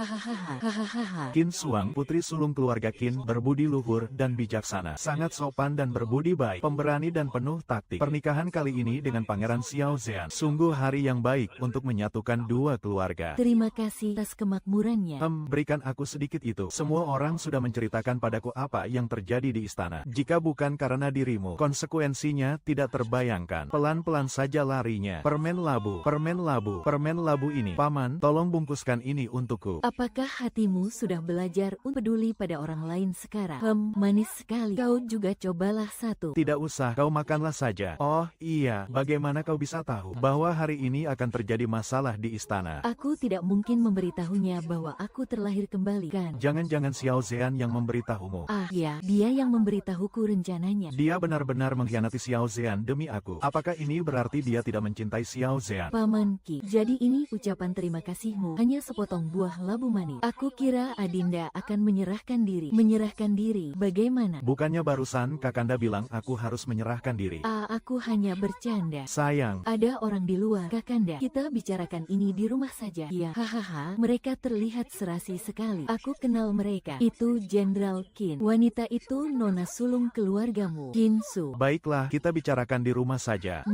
Qin Suang, putri sulung keluarga Qin, berbudi luhur dan bijaksana. Sangat sopan dan berbudi baik. Pemberani dan penuh taktik. Pernikahan kali ini dengan Pangeran Xiao Zhan sungguh hari yang baik untuk menyatukan dua keluarga. Terima kasih atas kemakmurannya. Berikan aku sedikit itu. Semua orang sudah menceritakan padaku apa yang terjadi di istana. Jika bukan karena dirimu, konsekuensinya tidak terbayangkan. Pelan-pelan saja larinya. Permen labu ini. Paman, tolong bungkuskan ini untukku. Apakah hatimu sudah belajar untuk peduli pada orang lain sekarang? Manis sekali. Kau juga cobalah satu. Tidak usah, kau makanlah saja. Oh iya, bagaimana kau bisa tahu bahwa hari ini akan terjadi masalah di istana? Aku tidak mungkin memberitahunya bahwa aku terlahir kembali, kan? Jangan-jangan Xiao Zhan yang memberitahumu. Ah ya, dia yang memberitahuku rencananya. Dia benar-benar mengkhianati Xiao Zhan demi aku. Apakah ini berarti dia tidak mencintai Xiao Zhan? Paman Ki, jadi ini ucapan terima kasihmu. Hanya sepotong buah labu manis. Aku kira Adinda akan menyerahkan diri. Menyerahkan diri? Bagaimana? Bukannya barusan Kakanda bilang aku harus menyerahkan diri? Aku hanya bercanda. Sayang. Ada orang di luar, Kakanda. Kita bicarakan ini di rumah saja. Ya, hahaha. Mereka terlihat serasi sekali. Aku kenal mereka. Itu Jenderal Qin. Wanita itu nona sulung keluargamu, Qin Su. Baiklah, kita bicarakan di rumah saja.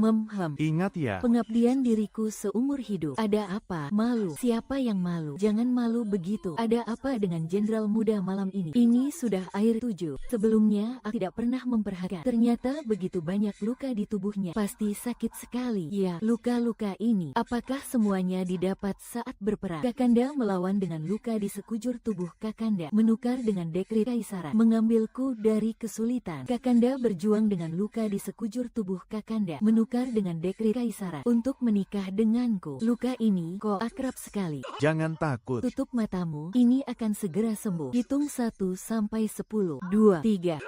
Ingat ya. Pengabdian diriku seumur hidup. Ada apa? Malu. Siapa yang malu? Jangan malu begitu. Ada apa dengan jenderal muda malam ini? Ini sudah air 7. Sebelumnya, aku tidak pernah memperhatikan. Ternyata begitu banyak luka di tubuhnya. Pasti sakit sekali. Ya, luka-luka ini. Apakah semuanya didapat saat berperang? Kakanda melawan dengan luka di sekujur tubuh Kakanda. Menukar dengan dekret kaisaran. Mengambilku dari kesulitan. Kakanda berjuang dengan luka di sekujur tubuh Kakanda. Menukar dengan dekret kaisaran. Untuk menikah denganku. Luka ini kok akrab sekali. Jangan takut. Tutup matamu. Ini akan segera sembuh. Hitung 1 sampai 10. 2, 3.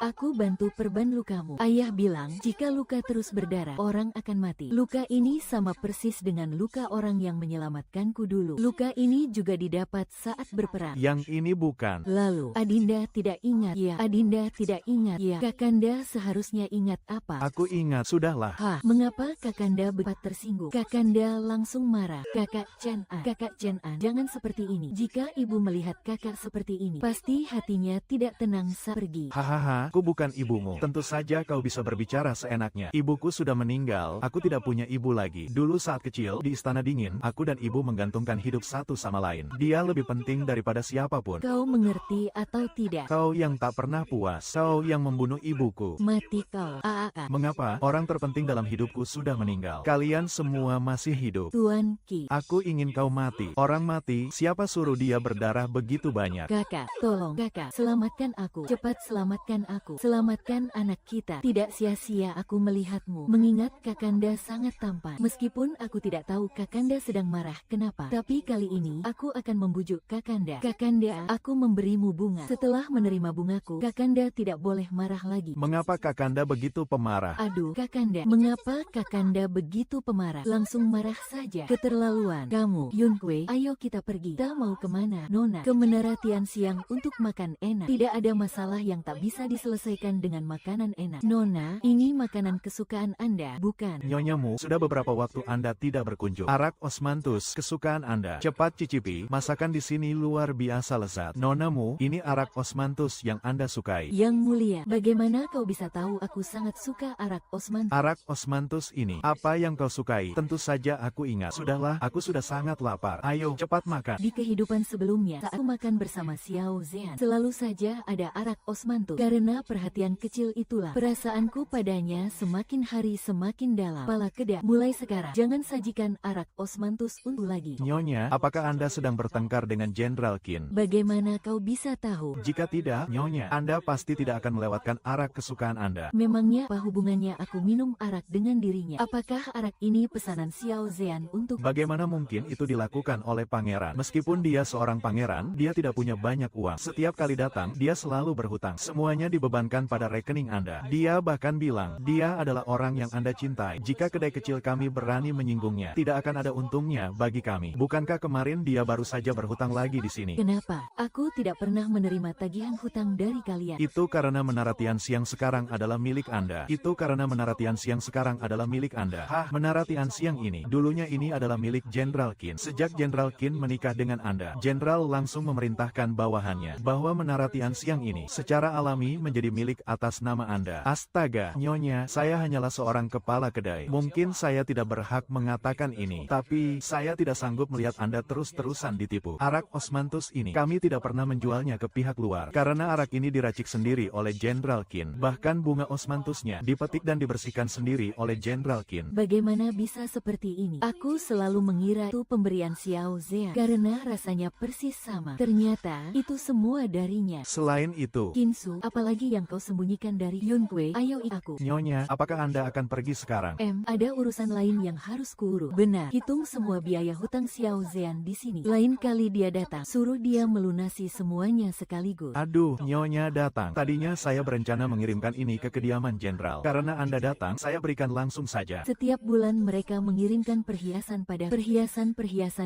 Aku bantu perban lukamu. Ayah bilang, jika luka terus berdarah, orang akan mati. Luka ini sama persis dengan luka orang yang menyelamatkanku dulu. Luka ini juga didapat saat berperang. Yang ini bukan. Lalu, Adinda tidak ingat. Ya, Adinda tidak ingat. Ya, Kakanda seharusnya ingat apa? Aku ingat, sudahlah. Mengapa Kakanda bepat tersinggung? Kakanda langsung marah. Kakak Chen An, jangan seperti ini. Jika ibu melihat kakak seperti ini, pasti hatinya tidak tenang saat pergi. Hahaha, Aku bukan ibumu. Tentu saja kau bisa berbicara seenaknya. Ibuku sudah meninggal, aku tidak punya ibu lagi. Dulu saat kecil, di Istana Dingin, aku dan ibu menggantungkan hidup satu sama lain. Dia lebih penting daripada siapapun. Kau mengerti atau tidak? Kau yang tak pernah puas. Kau yang membunuh ibuku. Mati kau. Aaka. Mengapa? Orang terpenting dalam hidupku sudah meninggal. Kalian semua masih hidup. Tuan Ki. Aku ingin kau mati. Orang mati, siapa suruh dia berdarah begitu banyak? Kakak, tolong kakak, selamatkan aku. Cepat selamatkan aku. Selamatkan anak kita. Tidak sia-sia aku melihatmu. Mengingat Kakanda sangat tampan. Meskipun aku tidak tahu Kakanda sedang marah kenapa. Tapi kali ini, aku akan membujuk Kakanda. Kakanda, aku memberimu bunga. Setelah menerima bungaku, Kakanda tidak boleh marah lagi. Mengapa Kakanda begitu pemarah? Aduh, Kakanda, mengapa Kakanda begitu pemarah? Langsung marah saja. Keterlaluan. Kamu, Yunkwe, ayo kita pergi. Kita mau kemana? Nona, ke Menara Tianxiang untuk makan enak. Tidak ada masalah yang tak bisa diselesaikan dengan makanan enak. Nona, ini makanan kesukaan Anda, bukan? Nyonyamu, sudah beberapa waktu Anda tidak berkunjung. Arak osmanthus, kesukaan Anda. Cepat cicipi, masakan di sini luar biasa lezat. Nonamu, ini arak osmanthus yang Anda sukai. Yang mulia, bagaimana kau bisa tahu aku sangat suka arak osmanthus? Arak osmanthus ini, apa yang kau sukai? Tentu saja aku ingat. Sudahlah, aku sudah sangat lapar. Ayo, cepat makan. Di kehidupan sebelumnya, saat aku makan bersama Xiao Zhan, selalu saja ada arak osmanthus. Karena perhatian kecil itulah, perasaanku padanya semakin hari semakin dalam. Pala kedak, mulai sekarang, jangan sajikan arak osmanthus untuk lagi. Nyonya, apakah Anda sedang bertengkar dengan Jenderal Qin? Bagaimana kau bisa tahu? Jika tidak, Nyonya, Anda pasti tidak akan melewatkan arak kesukaan Anda. Memangnya apa hubungannya aku minum arak dengan dirinya? Apakah arak ini pesanan Xiao Zhan untuk... Bagaimana mungkin itu dilakukan oleh pangeran? Meskipun dia seorang pangeran, dia tidak punya banyak uang. Setiap kali datang, dia selalu berhutang. Semuanya dibebankan pada rekening Anda. Dia bahkan bilang, dia adalah orang yang Anda cintai. Jika kedai kecil kami berani menyinggungnya, tidak akan ada untungnya bagi kami. Bukankah kemarin dia baru saja berhutang lagi di sini? Kenapa? Aku tidak pernah menerima tagihan hutang dari kalian. Itu karena Menara Tianxiang sekarang adalah milik Anda. Itu karena Menara Tianxiang sekarang adalah milik Anda. Hah, Menara Tianxiang ini, dulunya ini adalah milik Jenderal Qin. Sejak Jenderal Qin menikah dengan Anda, Jenderal langsung memerintahkan bawahannya bahwa Menara Tianxiang ini secara alami menjadi milik atas nama Anda. Astaga, Nyonya, saya hanyalah seorang kepala kedai. Mungkin saya tidak berhak mengatakan ini, tapi saya tidak sanggup melihat Anda terus-terusan ditipu. Arak osmanthus ini, kami tidak pernah menjualnya ke pihak luar, karena arak ini diracik sendiri oleh Jenderal Qin. Bahkan bunga osmanthusnya dipetik dan dibersihkan sendiri oleh Jenderal Qin. Bagaimana bisa seperti ini? Aku selalu mengira itu pemberian Xiao Zhan, karena rasanya persis sama. Ternyata, itu semua darinya. Selain itu, Kinsu, apalagi yang kau sembunyikan dari Yunkwe? Ayo aku. Nyonya, apakah Anda akan pergi sekarang? Ada urusan lain yang harus kuurus. Benar, hitung semua biaya hutang Xiao Zhan di sini. Lain kali dia datang, suruh dia melunasi semuanya sekaligus. Aduh, Nyonya datang. Tadinya saya berencana mengirimkan ini ke kediaman Jenderal. Karena Anda datang, saya berikan langsung saja. Setiap bulan mereka mengirimkan perhiasan pada perhiasan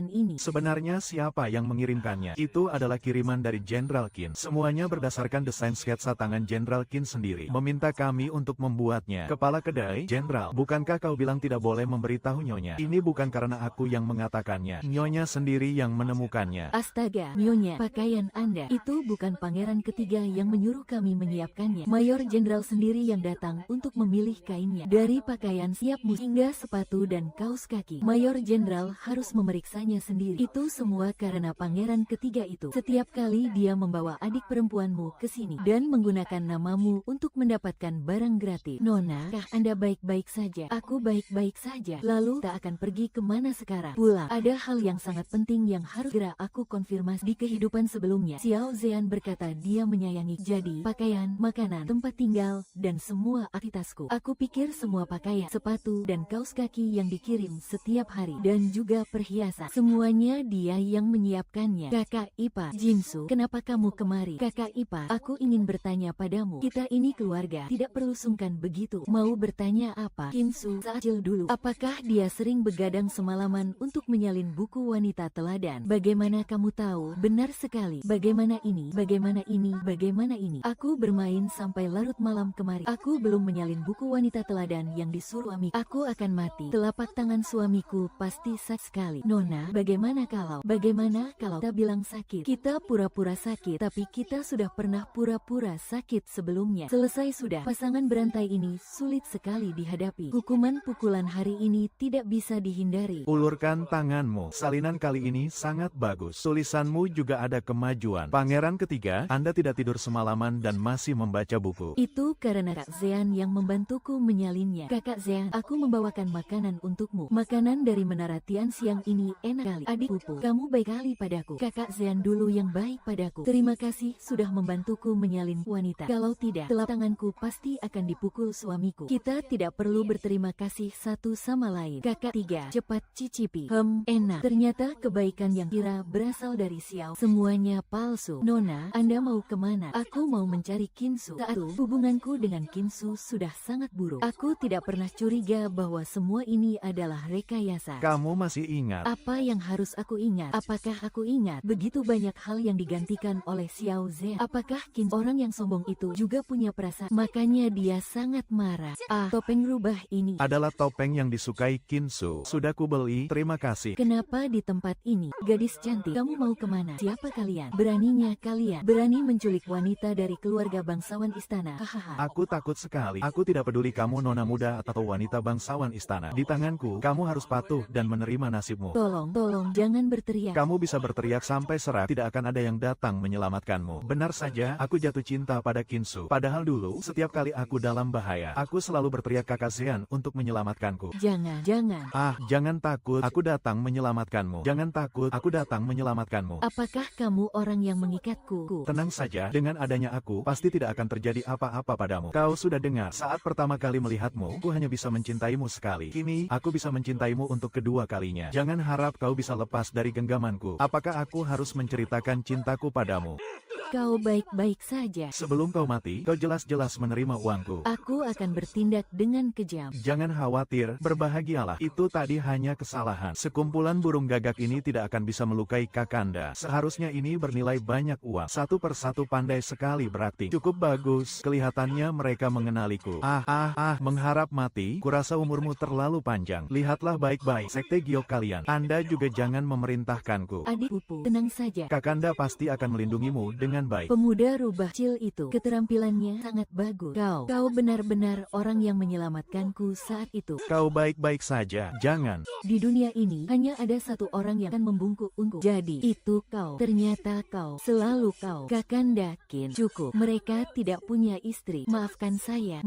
ini. Sebenarnya siapa yang mengirimkannya? Itu adalah kiriman dari Jenderal Qin. Semuanya berdasarkan desain sketsa tangan Jenderal Qin sendiri. Meminta kami untuk membuatnya. Kepala kedai, Jenderal, bukankah kau bilang tidak boleh memberitahu Nyonya? Ini bukan karena aku yang mengatakannya. Nyonya sendiri yang menemukannya. Astaga, Nyonya, pakaian Anda itu bukan pangeran ketiga yang menyuruh kami menyiapkannya. Mayor Jenderal sendiri yang datang untuk memilih kainnya. Dari pakaian siapmu hingga sepatu dan kaos kaki, Mayor Jenderal harus memeriksanya sendiri. Itu semua karena pangeran ketiga itu. Setiap kali dia membawa adik perempuanmu ke sini dan menggunakan namamu untuk mendapatkan barang gratis. Nona, kah Anda baik-baik saja? Aku baik-baik saja. Lalu tak akan pergi kemana sekarang? Pulang. Ada hal yang sangat penting yang harus segera aku konfirmasi. Di kehidupan sebelumnya, Xiao Zhan berkata dia menyayangi. Jadi, pakaian, makanan, tempat tinggal, dan semua aktivitasku. Aku pikir semua pakaian, sepatu, dan kaos kaki yang dikirim setiap hari, dan juga perhiasan, semuanya dia yang menyiapkannya. Kakak Ipa, Jinsu, kenapa kamu kemari? Kakak Ipa, aku ingin bertanya padamu. Kita ini keluarga, tidak perlu sungkan begitu. Mau bertanya apa? Kinsu, saat kecil dulu, apakah dia sering begadang semalaman untuk menyalin buku wanita teladan? Bagaimana kamu tahu? Benar sekali. Bagaimana ini? Bagaimana ini? Bagaimana ini? Aku bermain sampai larut malam kemarin. Aku belum menyalin buku wanita teladan yang disuruh suami. Aku akan mati. Telapak tangan suamiku pasti sakit sekali. Nona, bagaimana kalau kita bilang sakit? Kita pura-pura sakit, tapi kita sudah pernah pura-pura sakit. sakit sebelumnya. Selesai sudah. Pasangan berantai ini sulit sekali dihadapi. Hukuman pukulan hari ini tidak bisa dihindari. Ulurkan tanganmu. Salinan kali ini sangat bagus. Tulisanmu juga ada kemajuan. Pangeran ketiga, Anda tidak tidur semalaman dan masih membaca buku. Itu karena Kak Zean yang membantuku menyalinnya. Kakak Zean, aku membawakan makanan untukmu. Makanan dari Menara Tian siang ini enak kali. Adik Pupu, kamu baik kali padaku. Kakak Zean dulu yang baik padaku. Terima kasih sudah membantuku menyalin wanita. Kalau tidak, telapak tanganku pasti akan dipukul suamiku. Kita tidak perlu berterima kasih satu sama lain. Kakak tiga, cepat cicipi. Enak. Ternyata kebaikan yang kira berasal dari Xiao. Semuanya palsu. Nona, Anda mau kemana? Aku mau mencari Kinsu. Saat itu, hubunganku dengan Kinsu sudah sangat buruk. Aku tidak pernah curiga bahwa semua ini adalah rekayasa. Kamu masih ingat? Apa yang harus aku ingat? Apakah aku ingat begitu banyak hal yang digantikan oleh Xiao Zhe? Apakah Kinsu orang yang sombong itu juga punya perasaan? Makanya dia sangat marah. Topeng rubah ini Adalah topeng yang disukai Kinsu. Sudah kubeli, terima kasih. kenapa di tempat ini? Gadis cantik, kamu mau kemana? Siapa kalian? Beraninya kalian berani menculik wanita dari keluarga bangsawan istana. Hahaha. Aku takut sekali. Aku tidak peduli kamu nona muda atau wanita bangsawan istana. Di tanganku, kamu harus patuh dan menerima nasibmu. Tolong, jangan berteriak. Kamu bisa berteriak sampai serak, tidak akan ada yang datang menyelamatkanmu. Benar saja, aku jatuh cinta pada Kinsu. Padahal dulu, setiap kali aku dalam bahaya, aku selalu berteriak Kakak Zean untuk menyelamatkanku. Jangan. Jangan takut, aku datang menyelamatkanmu. Jangan takut, aku datang menyelamatkanmu. Apakah kamu orang yang mengikatku? Tenang saja, dengan adanya aku, pasti tidak akan terjadi apa-apa padamu. Kau sudah dengar, saat pertama kali melihatmu, aku hanya bisa mencintaimu sekali. Kini, aku bisa mencintaimu untuk kedua kalinya. Jangan harap kau bisa lepas dari genggamanku. Apakah aku harus menceritakan cintaku padamu? Kau baik-baik saja. Sebelum kau mati, kau jelas-jelas menerima uangku. Aku akan bertindak dengan kejam. Jangan khawatir, berbahagialah. Itu tadi hanya kesalahan. Sekumpulan burung gagak ini tidak akan bisa melukai Kakanda. Seharusnya ini bernilai banyak uang. Satu persatu pandai sekali berakting. Cukup bagus, kelihatannya mereka mengenaliku. Mengharap mati, kurasa umurmu terlalu panjang. Lihatlah baik-baik, sekte giok kalian. Anda juga jangan memerintahkanku. Adik Pupu, tenang saja. Kakanda pasti akan melindungimu dengan baik. Pemuda rubah kecil itu, keterampilannya sangat bagus. Kau benar-benar orang yang menyelamatkanku saat itu. Kau baik-baik saja, jangan. Di dunia ini, hanya ada satu orang yang akan membungkukku. Jadi, itu kau. Ternyata kau. Selalu kau. Kakanda Kin. Cukup. Mereka tidak punya istri. Maafkan saya.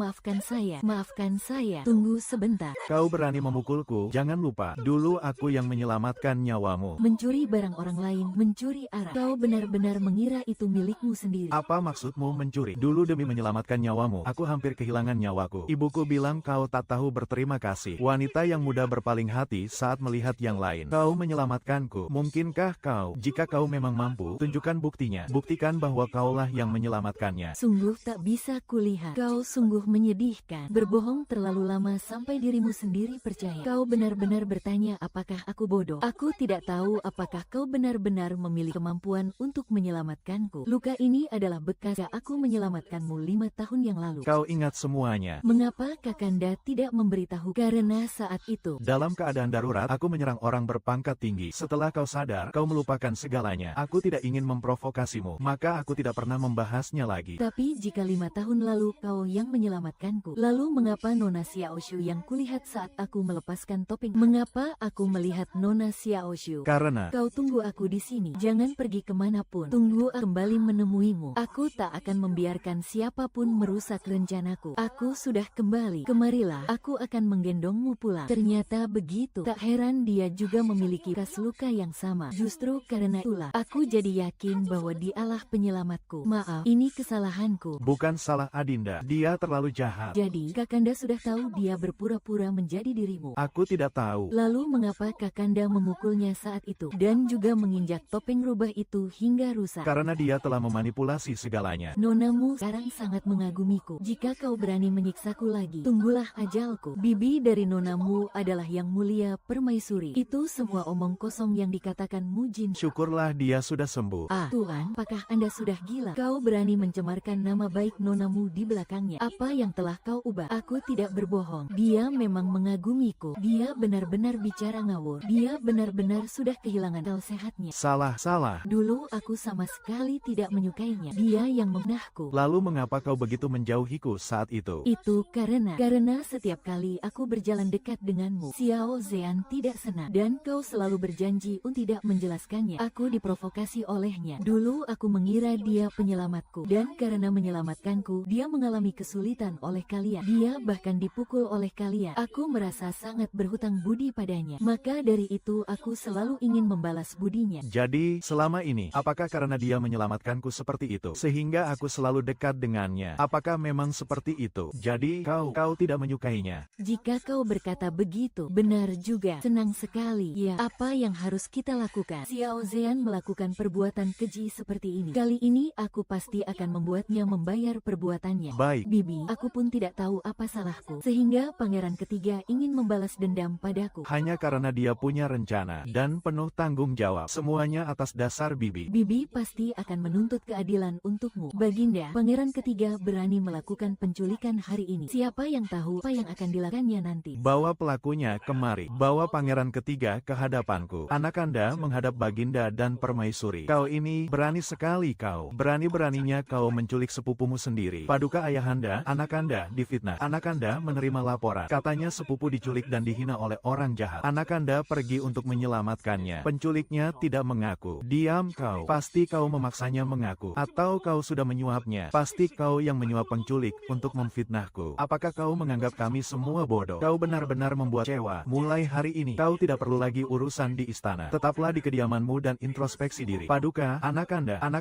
Tunggu sebentar. Kau berani memukulku, jangan lupa. Dulu aku yang menyelamatkan nyawamu. Mencuri barang orang lain, mencuri arah. Kau benar-benar mengira itu milikmu sendiri. Apa maksudmu mencuri? Dulu demi menyelamatkan nyawamu, aku hampir kehilangan nyawaku. Ibuku bilang kau tak tahu berterima kasih. Wanita yang mudah berpaling hati saat melihat yang lain. Kau menyelamatkanku. Mungkinkah kau? Jika kau memang mampu, tunjukkan buktinya. Buktikan bahwa kaulah yang menyelamatkannya. Sungguh tak bisa kulihat. Kau sungguh menyedihkan. Berbohong terlalu lama sampai dirimu sendiri percaya. Kau benar-benar bertanya apakah aku bodoh. Aku tidak tahu apakah kau benar-benar memiliki kemampuan untuk menyelamatkanku. Luka ini adalah bekas aku menyelamatkanmu 5 tahun yang lalu. Kau ingat semuanya. Mengapa Kakanda tidak memberitahu? Karena saat itu, Dalam keadaan darurat, aku menyerang orang berpangkat tinggi. Setelah kau sadar, kau melupakan segalanya. Aku tidak ingin memprovokasimu, maka aku tidak pernah membahasnya lagi. tapi jika 5 tahun lalu kau yang menyelamatkanku, lalu mengapa Nona Xiaoshu yang kulihat saat aku melepaskan topeng? Mengapa aku melihat Nona Xiaoshu? Karena Kau tunggu aku di sini. Jangan pergi kemanapun. Tunggu aku kembali menemuimu. Aku tak akan membiarkan siapapun merusak rencanaku. Aku sudah kembali. Kemarilah. Aku akan menggendongmu pulang. Ternyata begitu. Tak heran dia juga memiliki bekas luka yang sama. Justru karena itulah aku jadi yakin bahwa dialah penyelamatku. Maaf, ini kesalahanku. bukan salah Adinda, dia terlalu jahat. Jadi, Kakanda sudah tahu dia berpura-pura menjadi dirimu. Aku tidak tahu. Lalu mengapa Kakanda memukulnya saat itu dan juga menginjak topeng rubah itu hingga rusak? Karena dia telah memanipulasi segalanya. Nonamu sekarang sangat mengagumiku. Jika kau berani menyiksaku lagi, tunggulah ajalku. Bibi dari nonamu adalah yang mulia permaisuri. Itu semua omong kosong yang dikatakan Mujin. Syukurlah dia sudah sembuh. Tuan, apakah Anda sudah gila? Kau berani mencemarkan nama baik nonamu di belakangnya. Apa yang telah kau ubah? Aku tidak berbohong. Dia memang mengagumiku. Dia benar-benar bicara ngawur. Dia benar-benar sudah kehilangan akal sehatnya. Salah. Dulu aku sama sekali tidak tidak menyukainya. Dia yang memfitnahku. Lalu mengapa kau begitu menjauhiku saat itu? Itu karena setiap kali aku berjalan dekat denganmu, Xiao Zhan tidak senang. Dan kau selalu berjanji untuk tidak menjelaskannya. Aku diprovokasi olehnya. Dulu aku mengira dia penyelamatku. Dan karena menyelamatkanku, dia mengalami kesulitan oleh kalian. Dia bahkan dipukul oleh kalian. Aku merasa sangat berhutang budi padanya. Maka dari itu aku selalu ingin membalas budinya. Jadi, selama ini, apakah karena dia menyelamatkanku seperti itu, sehingga aku selalu dekat dengannya? Apakah memang seperti itu? Jadi, kau tidak menyukainya? Jika kau berkata begitu, benar juga. Senang sekali. Ya, apa yang harus kita lakukan? Xiao Zhan melakukan perbuatan keji seperti ini. Kali ini aku pasti akan membuatnya membayar perbuatannya. Baik. Bibi, aku pun tidak tahu apa salahku, sehingga pangeran ketiga ingin membalas dendam padaku. Hanya karena dia punya rencana dan penuh tanggung jawab. Semuanya atas dasar Bibi. Bibi pasti akan menuntut keadilan untukmu. Baginda, pangeran ketiga berani melakukan penculikan hari ini. Siapa yang tahu apa yang akan dilakukannya nanti? Bawa pelakunya kemari. Bawa pangeran ketiga ke hadapanku. Anak Anda menghadap Baginda dan Permaisuri. Kau ini berani sekali kau. Berani-beraninya kau menculik sepupumu sendiri. Paduka ayahanda, anak Anda difitnah. Anak Anda menerima laporan. Katanya sepupu diculik dan dihina oleh orang jahat. Anak Anda pergi untuk menyelamatkannya. Penculiknya tidak mengaku. Diam kau. Pasti kau memaksanya mengaku. Atau kau sudah menyuapnya. Pasti kau yang menyuap penculik untuk memfitnahku. Apakah kau menganggap kami semua bodoh? Kau benar-benar membuat kecewa. Mulai hari ini, kau tidak perlu lagi urusan di istana. Tetaplah di kediamanmu dan introspeksi diri. Paduka, anak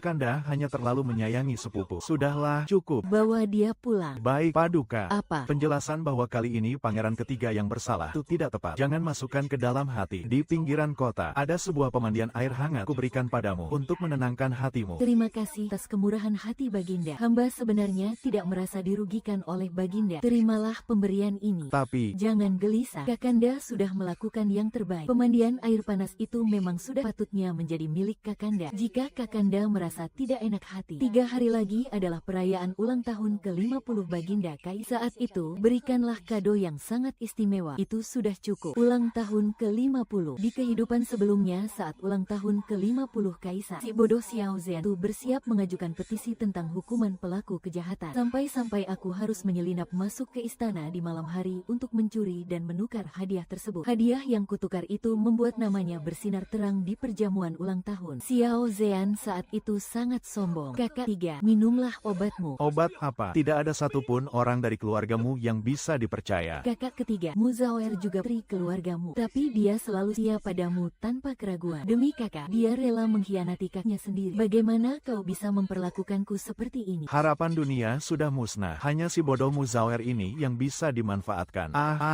Anda hanya terlalu menyayangi sepupu. Sudahlah, cukup. Bawa dia pulang. Baik, Paduka. Apa? Penjelasan bahwa kali ini pangeran ketiga yang bersalah itu tidak tepat. Jangan masukkan ke dalam hati. Di pinggiran kota, ada sebuah pemandian air hangat kuberikan padamu untuk menenangkan hatimu. Terima kasih atas kemurahan hati Baginda. Hamba sebenarnya tidak merasa dirugikan oleh Baginda. Terimalah pemberian ini. Tapi, Jangan gelisah. Kakanda sudah melakukan yang terbaik. Pemandian air panas itu memang sudah patutnya menjadi milik Kakanda. Jika Kakanda merasa tidak enak hati, 3 hari lagi adalah perayaan ulang tahun ke-50 Baginda Kaisar. Saat itu, berikanlah kado yang sangat istimewa. Itu sudah cukup. Ulang tahun ke-50. Di kehidupan sebelumnya, saat ulang tahun ke-50 Kaisar, si bodoh Xiao Zhan itu bersiap mengajukan petisi tentang hukuman pelaku kejahatan. Sampai-sampai aku harus menyelinap masuk ke istana di malam hari untuk mencuri dan menukar hadiah tersebut. Hadiah yang kutukar itu membuat namanya bersinar terang di perjamuan ulang tahun. Xiao Zhan saat itu sangat sombong. Kakak tiga, minumlah obatmu. obat apa? Tidak ada satupun orang dari keluargamu yang bisa dipercaya. Kakak ketiga, Muzawer juga pri keluargamu, tapi dia selalu setia padamu tanpa keraguan. Demi kakak, dia rela mengkhianati kakaknya sendiri. Bagaimana kau bisa memperlakukanku seperti ini? Harapan dunia sudah musnah. Hanya si bodoh Muzawer ini yang bisa dimanfaatkan.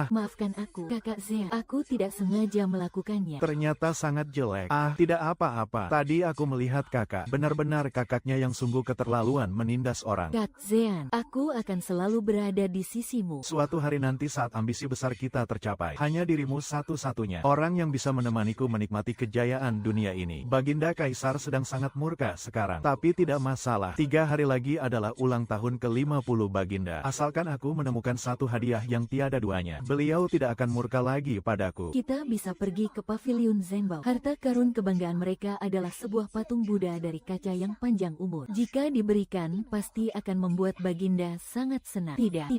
Maafkan aku, Kakak Zhan. Aku tidak sengaja melakukannya. Ternyata sangat jelek. Tidak apa-apa. Tadi aku melihat kakak. Benar-benar kakaknya yang sungguh keterlaluan menindas orang. Kak Zhan, aku akan selalu berada di sisimu. Suatu hari nanti saat ambisi besar kita tercapai, hanya dirimu satu-satunya orang yang bisa menemaniku menikmati kejayaan dunia ini. Baginda Kaisar sedang sangat murka sekarang. Tapi tidak masalah. 3 hari lagi adalah ulang tahun ke-50 Baginda. Asalkan aku menemukan satu hadiah yang tiada duanya, beliau tidak akan murka lagi padaku. Kita bisa pergi ke pavilion Zhenbao. Harta karun kebanggaan mereka adalah sebuah patung Buddha dari kaca yang panjang umur. Jika diberikan, pasti akan membuat Baginda sangat senang. Tidak.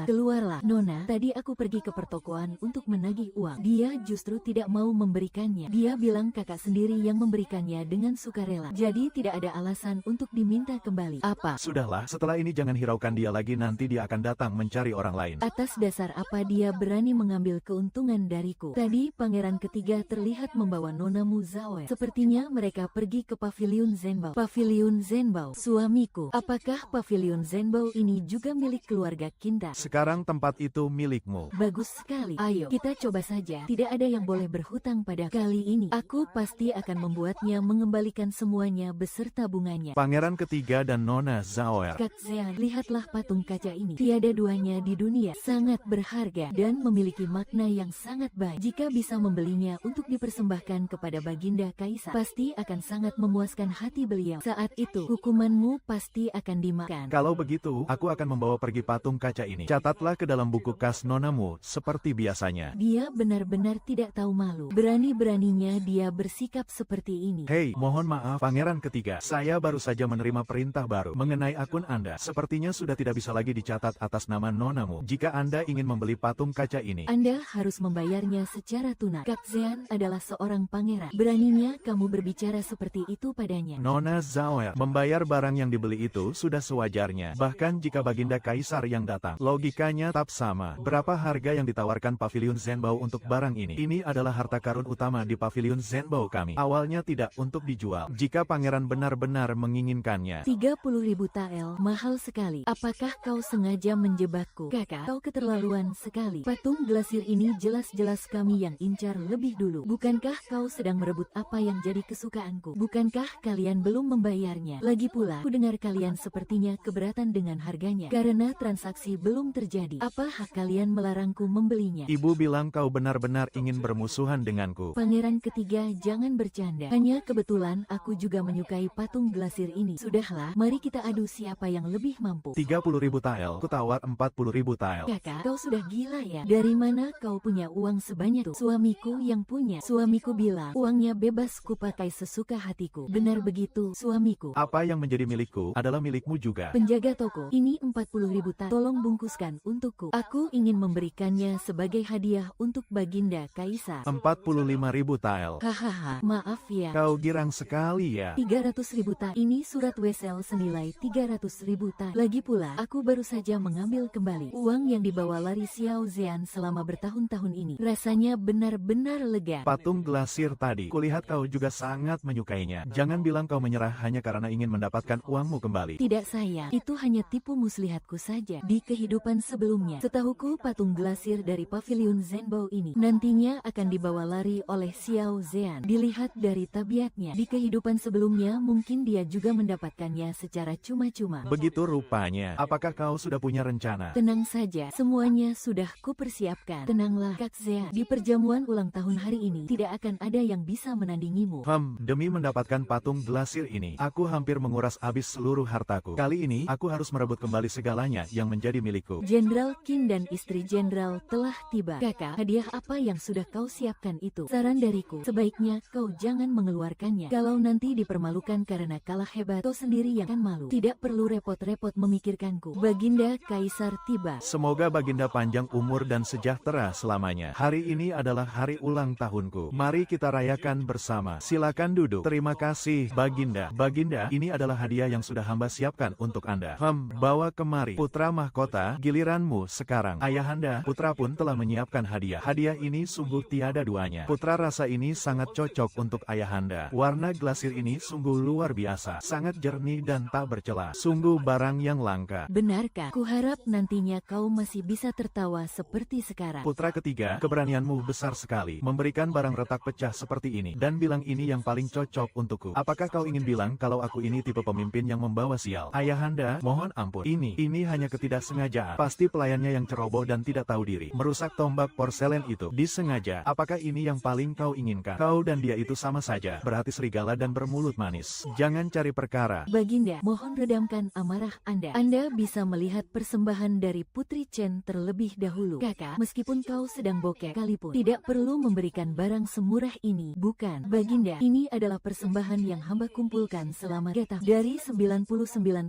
Keluarlah. Nona, tadi aku pergi ke pertokoan untuk menagih uang. Dia justru tidak mau memberikannya. Dia bilang kakak sendiri yang memberikannya dengan sukarela. Jadi tidak ada alasan untuk diminta kembali. Apa? Sudahlah, setelah ini jangan hiraukan dia lagi, nanti dia akan datang mencari orang lain. Atas dasar apa dia berani mengambil keuntungan dariku? Tadi pangeran ketiga terlihat membawa Nona Muzawer. Sepertinya mereka pergi ke pavilion Zhenbao. Pavilion Zhenbao, suamiku. Apakah pavilion Zhenbao ini juga milik keluarga Kinta? Sekarang tempat itu milikmu. Bagus sekali. Ayo, kita coba saja. Tidak ada yang boleh berhutang pada kali ini. Aku pasti akan membuatnya mengembalikan semuanya beserta bunganya. Pangeran ketiga dan Nona Zaoer. Kak Zhan, lihatlah patung kaca ini. Tiada duanya di dunia. Sangat berharga dan memiliki makna yang sangat baik. Jika bisa membelinya untuk dipersembahkan kepada Baginda Kaisar, pasti akan sangat memuaskan hati beliau. Saat itu, hukumanmu pasti akan dimakan. Kalau begitu, aku akan membawa pergi patung kaca ini. Catatlah ke dalam buku kas nonamu, seperti biasanya. Dia benar-benar tidak tahu malu. Berani-beraninya dia bersikap seperti ini. Hei, mohon maaf, Pangeran ketiga, saya baru saja menerima perintah baru mengenai akun Anda. Sepertinya sudah tidak bisa lagi dicatat atas nama nonamu. Jika Anda ingin membeli patung kaca ini, Anda harus membayarnya secara tunai. Kak Zean adalah seorang pangeran. Beraninya kamu berbicara seperti itu padanya. Nona Zauer, membayar barang yang dibeli itu sudah sewajarnya. Bahkan jika Baginda Kaisar yang datang, logikanya tetap sama. Berapa harga yang ditawarkan Pavilion Zhenbao untuk barang ini? Ini adalah harta karun utama di Pavilion Zhenbao kami. Awalnya tidak untuk dijual. Jika pangeran benar-benar menginginkannya. 30.000 tael, mahal sekali. Apakah kau sengaja menjebakku? Kakak, kau keterlaluan sekali. Patung glasir ini jelas-jelas kami yang incar lebih dulu. Bukankah kau sedang merebut apa yang jadi kesukaanku? Bukankah kalian belum membayarnya? Lagi pula, ku dengar kalian sepertinya keberatan dengan harganya. Karena transaksi belum terjadi. Apa hak kalian melarangku membelinya? Ibu bilang kau benar-benar ingin bermusuhan denganku. Pangeran ketiga, jangan bercanda. Hanya kebetulan aku juga menyukai patung glasir ini. Sudahlah, mari kita adu siapa yang lebih mampu. 30.000 tael, ku tawar 40.000 tael. Kakak, kau sudah gila ya? Dari mana kau punya uang sebanyak itu? Suamiku yang punya. Suamiku bilang, uangnya bebas kupakai sesuka hatiku. Benar begitu, suamiku? Apa yang menjadi milikku adalah milikmu juga. Penjaga toko, ini 40.000 tael. Tolong bungkuskan untukku. Aku ingin memberikannya sebagai hadiah untuk Baginda Kaisar. 45.000 tael. Hahaha, maaf ya. Kau girang sekali ya. 300.000 tael. Ini surat wesel senilai 300.000 tael. Lagi pula, aku baru saja mengambil kembali uang yang dibawa lari Xiao Zean selama bertahun-tahun ini. Rasanya benar-benar lega. Patung glasir tadi, kulihat kau juga sangat menyukainya. Jangan bilang kau menyerah hanya karena ingin mendapatkan uangmu kembali. Tidak sayang, itu hanya tipu muslihatku saja. Di kehidupan sebelumnya, setahuku patung glasir dari Pavilion Zhenbao ini nantinya akan dibawa lari oleh Xiao Zean. Dilihat dari tabiatnya, di kehidupan sebelumnya mungkin dia juga mendapatkannya secara cuma-cuma. Begitu rupanya. Apakah kau sudah punya rencana? Tenang saja, semuanya sudah kupersiapkan. Tenanglah, Kak Zean. Di perjamuan ulang tahun hari ini, tidak akan ada yang bisa menandingimu. Demi mendapatkan patung glasir ini, aku hampir menguras habis seluruh hartaku. Kali ini, aku harus merebut kembali segalanya yang menjadi milikku. Jenderal Qin dan istri jenderal telah tiba. Kakak, hadiah apa yang sudah kau siapkan itu? Saran dariku, sebaiknya kau jangan mengeluarkannya. Kalau nanti dipermalukan karena kalah hebat, kau sendiri yang akan malu. Tidak perlu repot-repot memikirkanku. Baginda Kaisar tiba. Semoga Baginda panjang umur dan sejahtera selamanya. Hari ini adalah hari ulang tahunku. Mari kita rayakan bersama. Silakan duduk. Terima kasih, Baginda. Baginda, ini adalah hadiah yang sudah hamba siapkan untuk Anda. Bawa kemari. Putra mahkota, giliranmu sekarang. Ayahanda, putra pun telah menyiapkan hadiah. Hadiah ini sungguh tiada duanya. Putra rasa ini sangat cocok untuk Ayahanda. Warna glasir ini sungguh luar biasa. Sangat jernih dan tak bercela. Sungguh barang yang langka. Benarkah? Kuharap nantinya kau masih bisa tertawa seperti sekarang. Putra ketiga, keberanianmu besar sekali. Memberikan barang retak pecah seperti ini. Dan bilang ini yang paling cocok untukku. Apakah kau ingin bilang kalau aku ini tipe pemimpin yang membawa sial? Ayahanda, mohon ampun. Ini hanya ketidaksengajaan. Pasti pelayannya yang ceroboh dan tidak tahu diri. Merusak tombak porselen itu. Disengaja. Apakah ini yang paling kau inginkan? Kau dan dia itu sama saja. Berhati serigala dan bermulut manis. Jangan cari perkara. Baginda, mohon redamkan amarah Anda. Anda bisa melihat persembahan dari Putri Chen terlebih dahulu. Kakak, meskipun kau sedang bokeh sekalipun, tidak perlu memberikan barang semurah ini. Bukan, Baginda, ini adalah persembahan yang hamba kumpulkan selama getah dari 99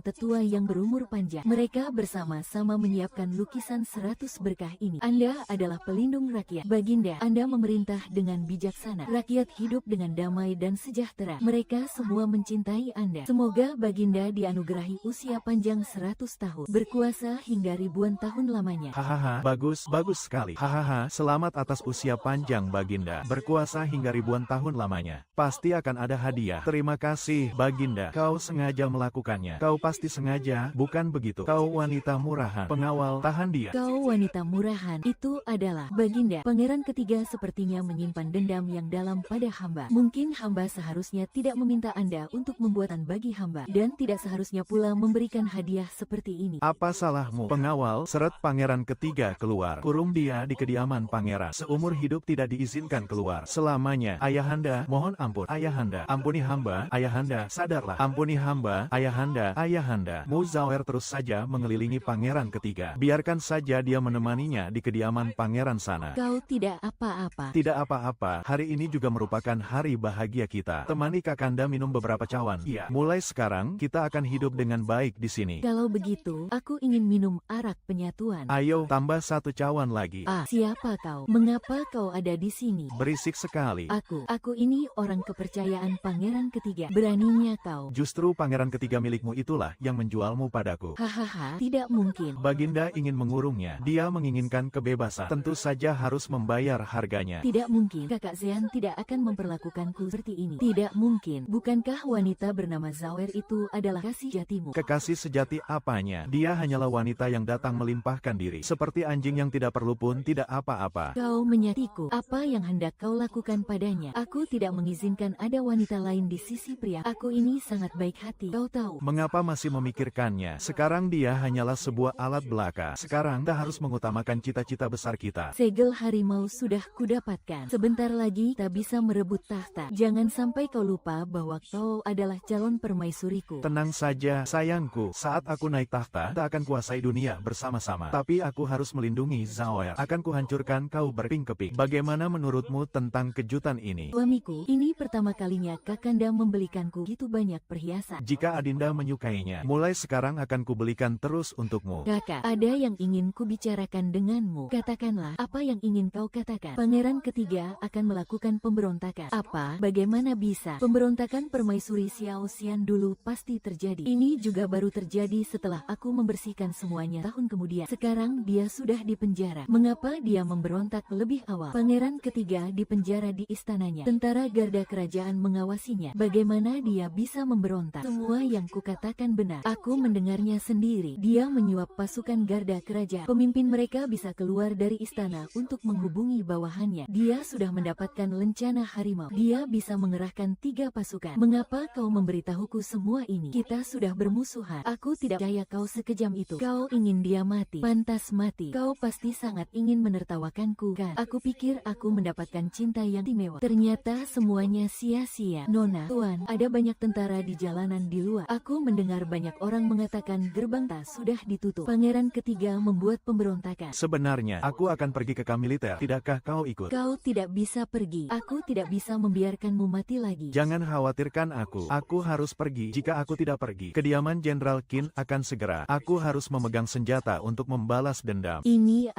tetua yang berumur panjang. Mereka bersama-sama menyiapkan lukisan 100 berkah ini. Anda adalah pelindung rakyat. Baginda, Anda memerintah dengan bijaksana. Rakyat hidup dengan damai dan sejahtera. Mereka semua mencintai Anda. Semoga Baginda dianugerahi usia panjang 100 tahun. Berkuasa hingga ribuan tahun lamanya. Hahaha, bagus sekali. Hahaha, selamat atas usia panjang Baginda. Berkuasa hingga ribuan tahun lamanya. Pasti akan ada hadiah. Terima kasih, Baginda. Kau sengaja melakukannya. Kau pasti sengaja, bukan begitu? Kau wanita murahan. Pengawal, tahan dia. Kau wanita murahan. Itu adalah Baginda. Pangeran ketiga sepertinya menyimpan dendam yang dalam pada hamba. Mungkin hamba seharusnya tidak meminta Anda untuk membuatan bagi hamba. Dan tidak seharusnya pula memberikan hadiah seperti ini. Apa salahmu? Pengawal, seret pangeran ketiga keluar. Kurung dia di kediaman pangeran. Seumur hidup tidak diizinkan keluar. Selamanya. Ayahanda, mohon ampun. Ayahanda, ampuni hamba. Ayahanda, sadarlah. Ampuni hamba. Ayahanda, Ayahanda. Muzauer terus saja mengelilingi pangeran ketiga. Biarkan saja dia menemaninya di kediaman pangeran sana. Kau tidak apa-apa. Tidak apa-apa. Hari ini juga merupakan hari bahagia kita. Temani Kakanda minum minum beberapa cawan. Iya. Mulai sekarang, kita akan hidup dengan baik di sini. Kalau begitu, aku ingin minum arak penyatuan. Ayo, tambah 1 cawan lagi. Siapa kau? Mengapa kau ada di sini? Berisik sekali. Aku ini orang kepercayaan pangeran ketiga. Beraninya kau? Justru pangeran ketiga milikmu itulah yang menjualmu padaku. Hahaha, tidak mungkin. Baginda ingin mengurungnya. Dia menginginkan kebebasan. Tentu saja harus membayar harganya. Tidak mungkin. Kakak Zean tidak akan memperlakukanku seperti ini. Tidak mungkin. Bukankah wanita bernama Zawer itu adalah kasih jatimu? Kekasih sejati apanya? Dia hanyalah wanita yang datang melimpahkan diri. Seperti anjing yang tidak perlu pun tidak apa-apa. Kau menyakitiku. Apa yang hendak kau lakukan padanya? Aku tidak mengizinkan ada wanita lain di sisi pria. Aku ini sangat baik hati. Kau tahu. Mengapa masih memikirkannya? Sekarang dia hanyalah sebuah alat belaka. Sekarang kita harus mengutamakan cita-cita besar kita. Segel harimau sudah kudapatkan. Sebentar lagi tak bisa merebut tahta. Jangan sampai kau lupa bahwa kau adalah calon permaisuriku. Tenang saja, sayangku. Saat aku naik tahta, tak akan kuasai dunia bersama-sama. Tapi aku harus melindungi Zawer. Akan kuhancurkan kau berping-keping. Bagaimana menurutmu tentang kejutan ini? Suamiku, ini pertama kalinya Kakanda membelikanku gitu banyak perhiasan. Jika Adinda menyukainya, mulai sekarang akan kubelikan terus untukmu. Kakak, ada yang ingin kubicarakan denganmu. Katakanlah, apa yang ingin kau katakan? Pangeran ketiga akan melakukan pemberontakan. Apa? Bagaimana bisa? Pemberontakan permaisuri Xiao Xian dulu pasti terjadi. Ini juga baru terjadi setelah aku membersihkan semuanya tahun kemudian. Sekarang dia sudah di penjara. Mengapa dia memberontak lebih awal? Pangeran ketiga di penjara di istananya. Tentara garda kerajaan mengawasinya. Bagaimana dia bisa memberontak? Semua yang kukatakan benar. Aku mendengarnya sendiri. Dia menyuap pasukan garda kerajaan. Pemimpin mereka bisa keluar dari istana untuk menghubungi bawahannya. Dia sudah mendapatkan lencana harimau. Dia bisa mengerahkan 3 pasukan. Mengapa kau memberitahuku semua ini? Kita sudah bermusuhan. Aku tidak percaya kau sekejam itu. Kau ingin dia mati. Pantas mati. Kau pasti sangat ingin menertawakanku, kan? Aku pikir aku mendapatkan cinta yang istimewa. Ternyata semuanya sia-sia. Nona, Tuan, ada banyak tentara di jalanan di luar. Aku mendengar banyak orang mengatakan gerbang tas sudah ditutup. Pangeran ketiga membuat pemberontakan. Sebenarnya, aku akan pergi ke kamp militer. Tidakkah kau ikut? Kau tidak bisa pergi. Aku tidak bisa membiarkanmu mati lagi. Jangan khawatirkan aku. Aku harus pergi. Jika aku tidak pergi, kediaman Jenderal Qin akan segera. Aku harus memegang senjata untuk membalas dendam. Ini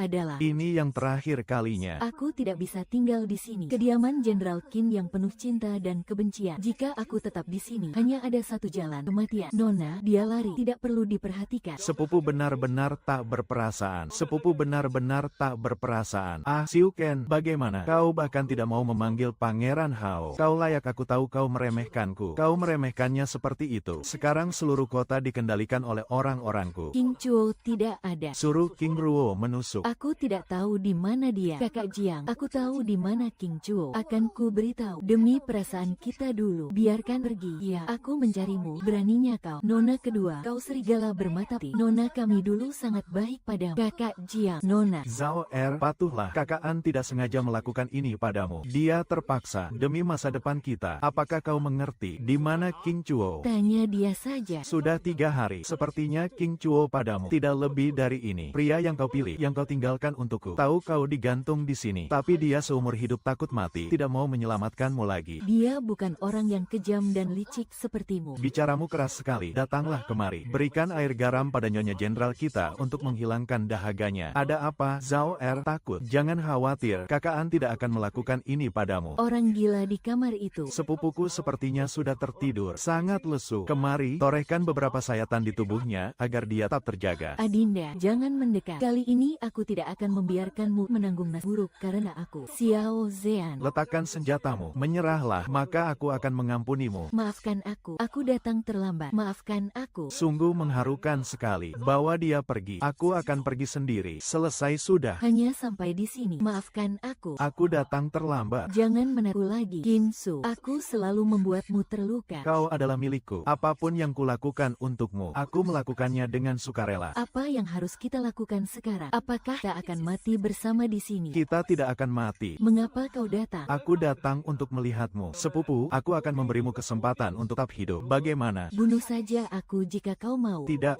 yang terakhir kalinya. Aku tidak bisa tinggal di sini. Kediaman Jenderal Qin yang penuh cinta dan kebencian. Jika aku tetap di sini, hanya ada satu jalan, kematian. Nona, dia lari. Tidak perlu diperhatikan. Sepupu benar-benar tak berperasaan. Sepupu benar-benar tak berperasaan. Xiu Ken, bagaimana? Kau bahkan tidak mau memanggil Pangeran Hao. Kau layak, aku tahu kau meremehkanku. Kau meremehkannya seperti itu. Sekarang seluruh kota dikendalikan oleh orang-orangku. King Chuo tidak ada. Suruh King Ruo menusuk. Aku tidak tahu di mana dia. Kakak Jiang, aku tahu di mana King Chuo. Akan ku beritahu. Demi perasaan kita dulu. Biarkan pergi. Ya, aku mencarimu. Beraninya kau. Nona kedua, kau serigala bermata putih. Nona kami dulu sangat baik padamu. Kakak Jiang, Nona. Zhao patuhlah. Kakak An tidak sengaja melakukan ini padamu. Dia terpaksa demi masa depan kita. Apakah kau mengerti di mana King Chuo? Tanya dia saja. Sudah 3 hari. Sepertinya King Chuo padamu tidak lebih dari ini. Pria yang kau pilih, yang kau tinggalkan untukku. Tahu kau digantung di sini. Tapi dia seumur hidup takut mati. Tidak mau menyelamatkanmu lagi. Dia bukan orang yang kejam dan licik sepertimu. Bicaramu keras sekali. Datanglah kemari. Berikan air garam pada Nyonya Jenderal kita untuk menghilangkan dahaganya. Ada apa? Zhao takut. Jangan khawatir. Kakak An tidak akan melakukan ini padamu. Orang gila di kamar itu. Sepupuku sepertinya sudah tertidur. Sangat lesu. Kemari, torehkan beberapa sayatan di tubuhnya agar dia tetap terjaga. Adinda, jangan mendekat. Kali ini aku tidak akan membiarkanmu menanggung nasib buruk karena aku. Xiao Zean. Letakkan senjatamu. Menyerahlah, maka aku akan mengampunimu. Maafkan aku. Aku datang terlambat. Maafkan aku. Sungguh mengharukan sekali. Bawa dia pergi. Aku akan pergi sendiri. Selesai sudah. Hanya sampai di sini. Maafkan aku. Aku datang terlambat. Jangan menaruh lagi. Kinsu, aku selalu membuatmu terluka. Kau adalah milikku. Apapun yang kulakukan untukmu, aku melakukannya dengan sukarela. Apa yang harus kita lakukan sekarang? Apakah kita akan mati bersama di sini? Kita tidak akan mati. Mengapa kau datang? Aku datang untuk melihatmu. Sepupu, aku akan memberimu kesempatan untuk tetap hidup. Bagaimana? Bunuh saja aku jika kau mau. Tidak.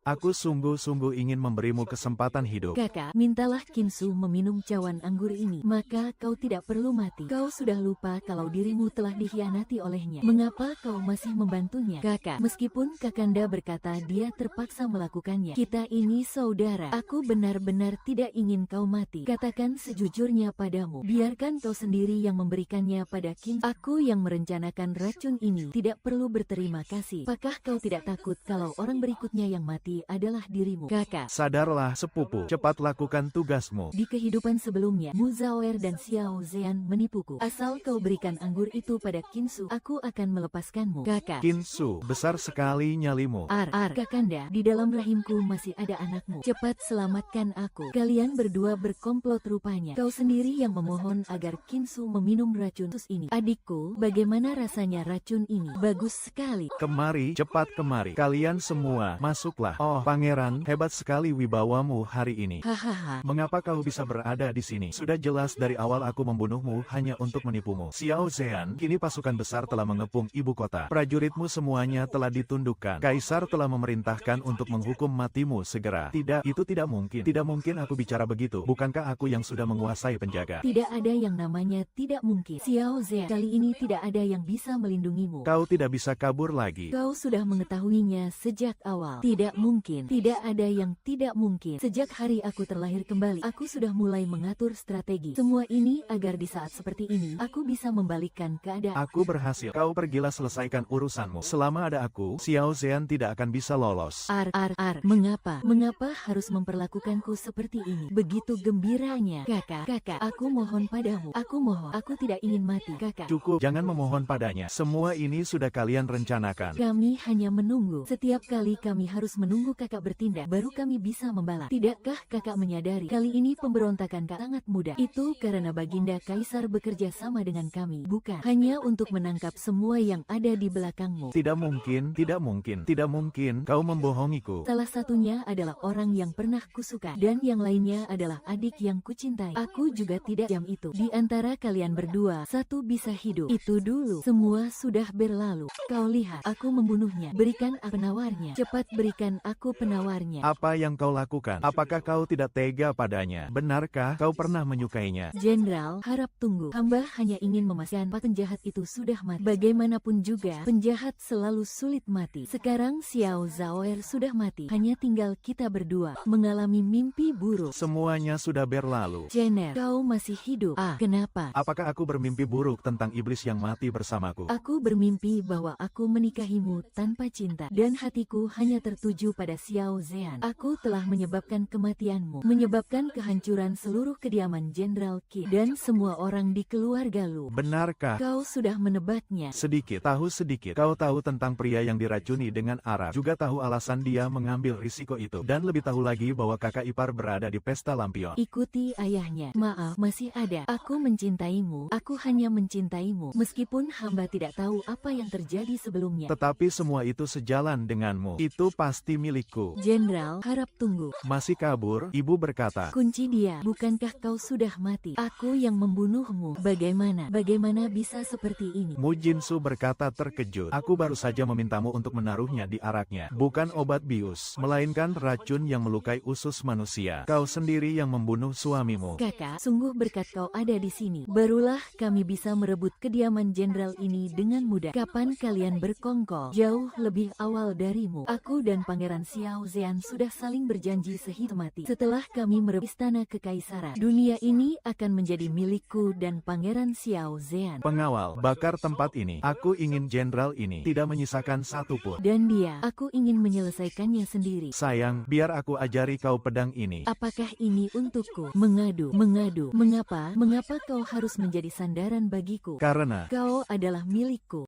Aku sungguh-sungguh ingin memberimu kesempatan hidup. Kakak, mintalah Kinsu meminum cawan anggur ini. Maka kau tidak perlu mati. Kau sudah lupa kalau dirimu telah dikhianati oleh olehnya. Mengapa kau masih membantunya, kakak? Meskipun Kakanda berkata dia terpaksa melakukannya. Kita ini saudara. Aku benar-benar tidak ingin kau mati. Katakan sejujurnya padamu. Biarkan kau sendiri yang memberikannya pada Kin. Aku yang merencanakan racun ini. Tidak perlu berterima kasih. Apakah kau tidak takut kalau orang berikutnya yang mati adalah dirimu, kakak? Sadarlah sepupu, cepat lakukan tugasmu. Di kehidupan sebelumnya, Mu Zaoer dan Xiao Zean menipuku. Asal kau berikan anggur itu pada Kinsu, aku akan melepaskanmu, kakak. Kinsu, besar sekali nyalimu. Kakanda, di dalam rahimku masih ada anakmu. Cepat selamatkan aku. Kalian berdua berkomplot rupanya. Kau sendiri yang memohon agar Kinsu meminum racun sus ini. Adikku, bagaimana rasanya racun ini? Bagus sekali. Kemari, cepat kemari. Kalian semua, masuklah. Oh, pangeran, hebat sekali wibawamu hari ini. Hahaha. Mengapa kau bisa berada di sini? Sudah jelas dari awal aku membunuhmu hanya untuk menipumu. Xiao Zean, kini pasukan besar telah mengepung ibu kota. Prajuritmu semuanya telah ditundukkan. Kaisar telah memerintahkan untuk menghukum matimu segera. Tidak, itu tidak mungkin. Tidak mungkin aku bicara begitu. Bukankah aku yang sudah menguasai penjaga? Tidak ada yang namanya tidak mungkin. Xiao Zean, kali ini tidak ada yang bisa melindungimu. Kau tidak bisa kabur lagi. Kau sudah mengetahuinya sejak awal. Tidak mungkin. Tidak ada yang tidak mungkin. Sejak hari aku terlahir kembali, aku sudah mulai mengatur strategi. Semua ini agar di saat seperti ini, aku bisa membalikkan keadaan. Aku berhasil. Kau pergilah selesaikan urusanmu. Selama ada aku, Xiao Zean tidak akan bisa lolos. Mengapa? Mengapa harus memperlakukanku seperti ini? Begitu gembiranya. Kakak, aku mohon padamu. Aku mohon. Aku tidak ingin mati, kakak. Cukup, jangan memohon padanya. Semua ini sudah kalian rencanakan. Kami hanya menunggu. Setiap kali kami harus menunggu kakak bertindak, baru kami bisa membalas. Tidakkah kakak menyadari, kali ini pemberontakan kakak sangat mudah? Itu karena Baginda Kaisar bekerja sama dengan kami, bukan hanya untuk menangkap semua yang ada di belakangmu. Tidak mungkin, tidak mungkin, tidak mungkin. Kau membohongiku. Salah satunya adalah orang yang pernah kusuka, dan yang lainnya adalah adik yang kucintai. Aku juga tidak jam itu. Di antara kalian berdua, satu bisa hidup. Itu dulu. Semua sudah berlalu. Kau lihat, aku membunuhnya. Berikan aku penawarnya. Cepat berikan aku penawarnya. Apa yang kau lakukan? Apakah kau tidak tega padanya? Benarkah kau pernah menyukainya? Jenderal, harap tunggu. Hamba hanya ingin memastikan penjahat itu sudah mati. Bagaimanapun juga, penjahat selalu sulit mati. Sekarang Xiao Zaoer sudah mati. Hanya tinggal kita berdua mengalami mimpi buruk. Semuanya sudah berlalu. Jenner, kau masih hidup. Kenapa? Apakah aku bermimpi buruk tentang iblis yang mati bersamaku? Aku bermimpi bahwa aku menikahimu tanpa cinta, dan hatiku hanya tertuju pada Xiao Zean. Aku telah menyebabkan kematianmu, menyebabkan kehancuran seluruh kediaman Jenderal Qin dan semua orang di keluarga Lu. Benarkah? Kau sudah menebaknya. Sedikit, tahu sedikit. Kau tahu tentang pria yang diracuni dengan arak. Juga tahu alasan dia mengambil risiko itu. Dan lebih tahu lagi bahwa kakak ipar berada di pesta lampion. Ikuti ayahnya. Maaf, masih ada. Aku mencintaimu. Aku hanya mencintaimu. Meskipun hamba tidak tahu apa yang terjadi sebelumnya. Tetapi semua itu sejalan denganmu. Itu pasti milikku. Jenderal, harap tunggu. Masih kabur? Ibu berkata. Kunci dia. Bukankah kau sudah mati? Aku yang membunuhmu. Bagaimana bisa seperti ini? Mu Jinsu berkata terkejut. Aku baru saja memintamu untuk menaruhnya di araknya. Bukan obat bius, melainkan racun yang melukai usus manusia. Kau sendiri yang membunuh suamimu. Kakak, sungguh berkat kau ada di sini. Barulah kami bisa merebut kediaman jenderal ini dengan mudah. Kapan kalian berkongkol? Jauh lebih awal darimu. Aku dan Pangeran Xiao Zean sudah saling berjanji sehidup mati. Setelah kami merebut istana kekaisaran, dunia ini akan menjadi milikku dan Pangeran Xiao Zean. Pengawal, bakar tempat ini. Aku ingin jenderal ini tidak menyisakan satu pun. Dan dia, aku ingin menyelesaikannya sendiri. Sayang, biar aku ajari kau pedang ini. Apakah ini untukku? Mengadu. Mengapa kau harus menjadi sandaran bagiku? Karena Kau adalah milikku.